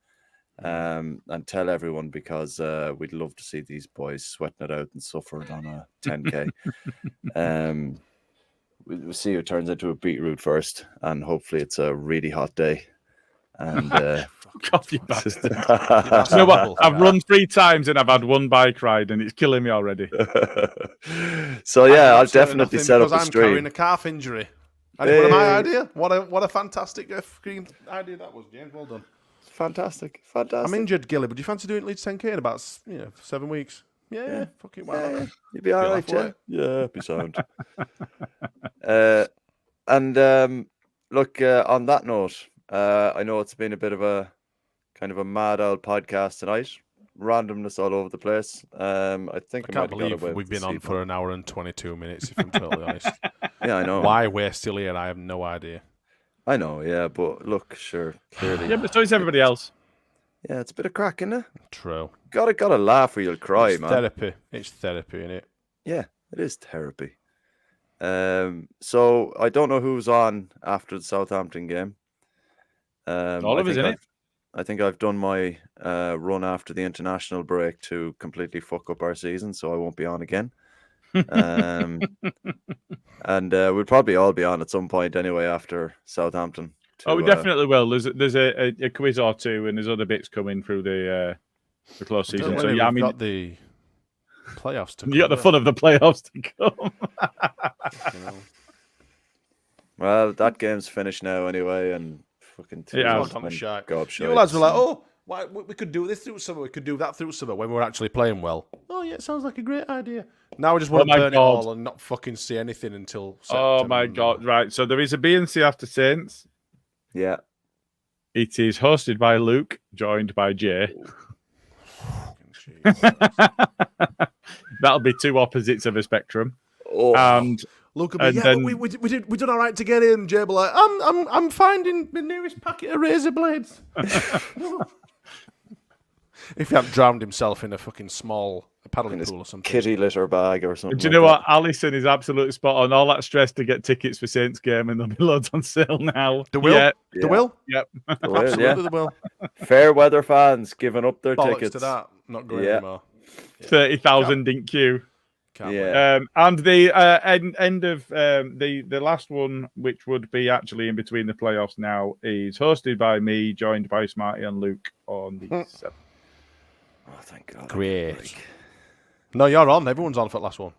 And tell everyone, because we'd love to see these boys sweating it out and suffering on a 10K. We'll see who turns into a beetroot first, and hopefully it's a really hot day. And God, you bastard. You know what? I've run 3 times and I've had 1 bike ride, and it's killing me already. So yeah, I'll definitely set up a stream. I'm carrying a calf injury. Hey. My idea. What a fantastic screen idea that was, James. Well done. Fantastic. I'm injured, Gilly, but do you fancy doing Leeds 10K in about 7 weeks? Yeah. Fucking well. Yeah. You'll be all right, yeah. Yeah, be sound. Look, on that note, I know it's been a bit of a kind of a mad old podcast tonight. Randomness all over the place. I can't believe we've been on for an hour and 22 minutes, if I'm totally honest. Yeah, I know. Why we're still here, I have no idea. I know, yeah, but look, sure, clearly. Yeah, but so is everybody else. Yeah, it's a bit of crack, isn't it? True. Gotta laugh or you'll cry, it's man. Therapy. It's therapy, isn't it? Yeah, it is therapy. So I don't know who's on after the Southampton game. All of us, innit? I think I've done my run after the international break to completely fuck up our season, so I won't be on again. And we'll probably all be on at some point anyway after Southampton. We definitely will. There's a quiz or two, and there's other bits coming through the close season. So yeah, I mean, got the playoffs to come. You got the fun of the playoffs to come. Well, that game's finished now anyway, and fucking you lads were like, oh, we could do this through summer, we could do that through summer when we're actually playing well. Oh yeah, it sounds like a great idea. Now we just want to burn it all and not fucking see anything until September. Oh my God, right. So there is a BNC after Saints. Yeah. It is hosted by Luke, joined by Jay. That'll be 2 opposites of a spectrum. Oh. And Luke will be, then, we did all right to get in. Jay will be like, I'm finding the nearest packet of razor blades. If he hadn't drowned himself in a fucking small paddling pool or something. Kitty litter bag or something. Do you know what? Alison is absolutely spot on. All that stress to get tickets for Saints game, and there'll be loads on sale now. The will? Yeah. The will? Yep. Absolutely the will. Fair weather fans giving up their Bollocks tickets. to that. Not going anymore. 30,000 in queue. And the end of the last one, which would be actually in between the playoffs now, is hosted by me, joined by Smarty and Luke on the 7th. Oh, thank God. Great. No, you're on. Everyone's on for the last one.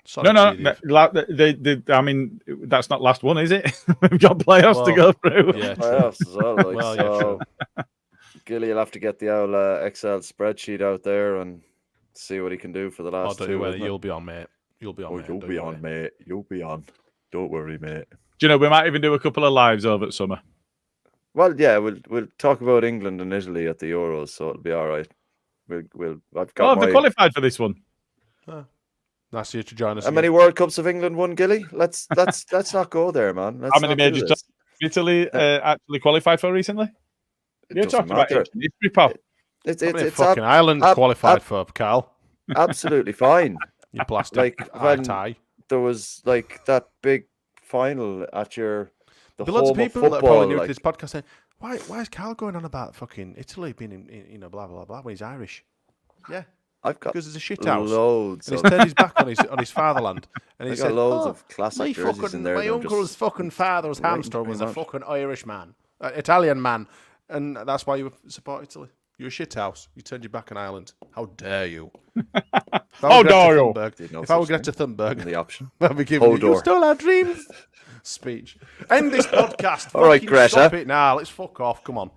Sorry, I mean, that's not last one, is it? We've got playoffs to go through. Yeah, playoffs as well. Like, well, so Gilly will have to get the old Excel spreadsheet out there and see what he can do for the last two. You'll be on, mate. You'll be on, mate. You'll be on, mate. You'll be on. Don't worry, mate. Do you know, we might even do a couple of lives over at summer. Well, yeah, we'll talk about England and Italy at the Euros, so it'll be all right. I've got they qualified for this one. Nice of you to join us. How many World Cups have England won, Gilly? Let's not go there, man. How many majors Italy actually qualified for recently? You're talking about history, pal. It's fucking Ireland qualified for, Karl. Absolutely fine. You plastic tie. There was like that big final at the lots of people football, that are probably new to this podcast saying, why is Karl going on about fucking Italy being in blah blah blah when he's Irish? Yeah, I've got because there's a shit house. Loads. And he's turned his back on his fatherland, and he got said, loads of classic jerseys in there. My uncle's fucking father's hamster was a fucking Irish man, Italian man, and that's why you support Italy. You're a shit house. You turned your back on Ireland. How dare you? How dare you? If I were Greta Thunberg, the option. I'd be giving you stole our dreams speech. End this podcast. All right, Greta. Stop it now. Let's fuck off. Come on.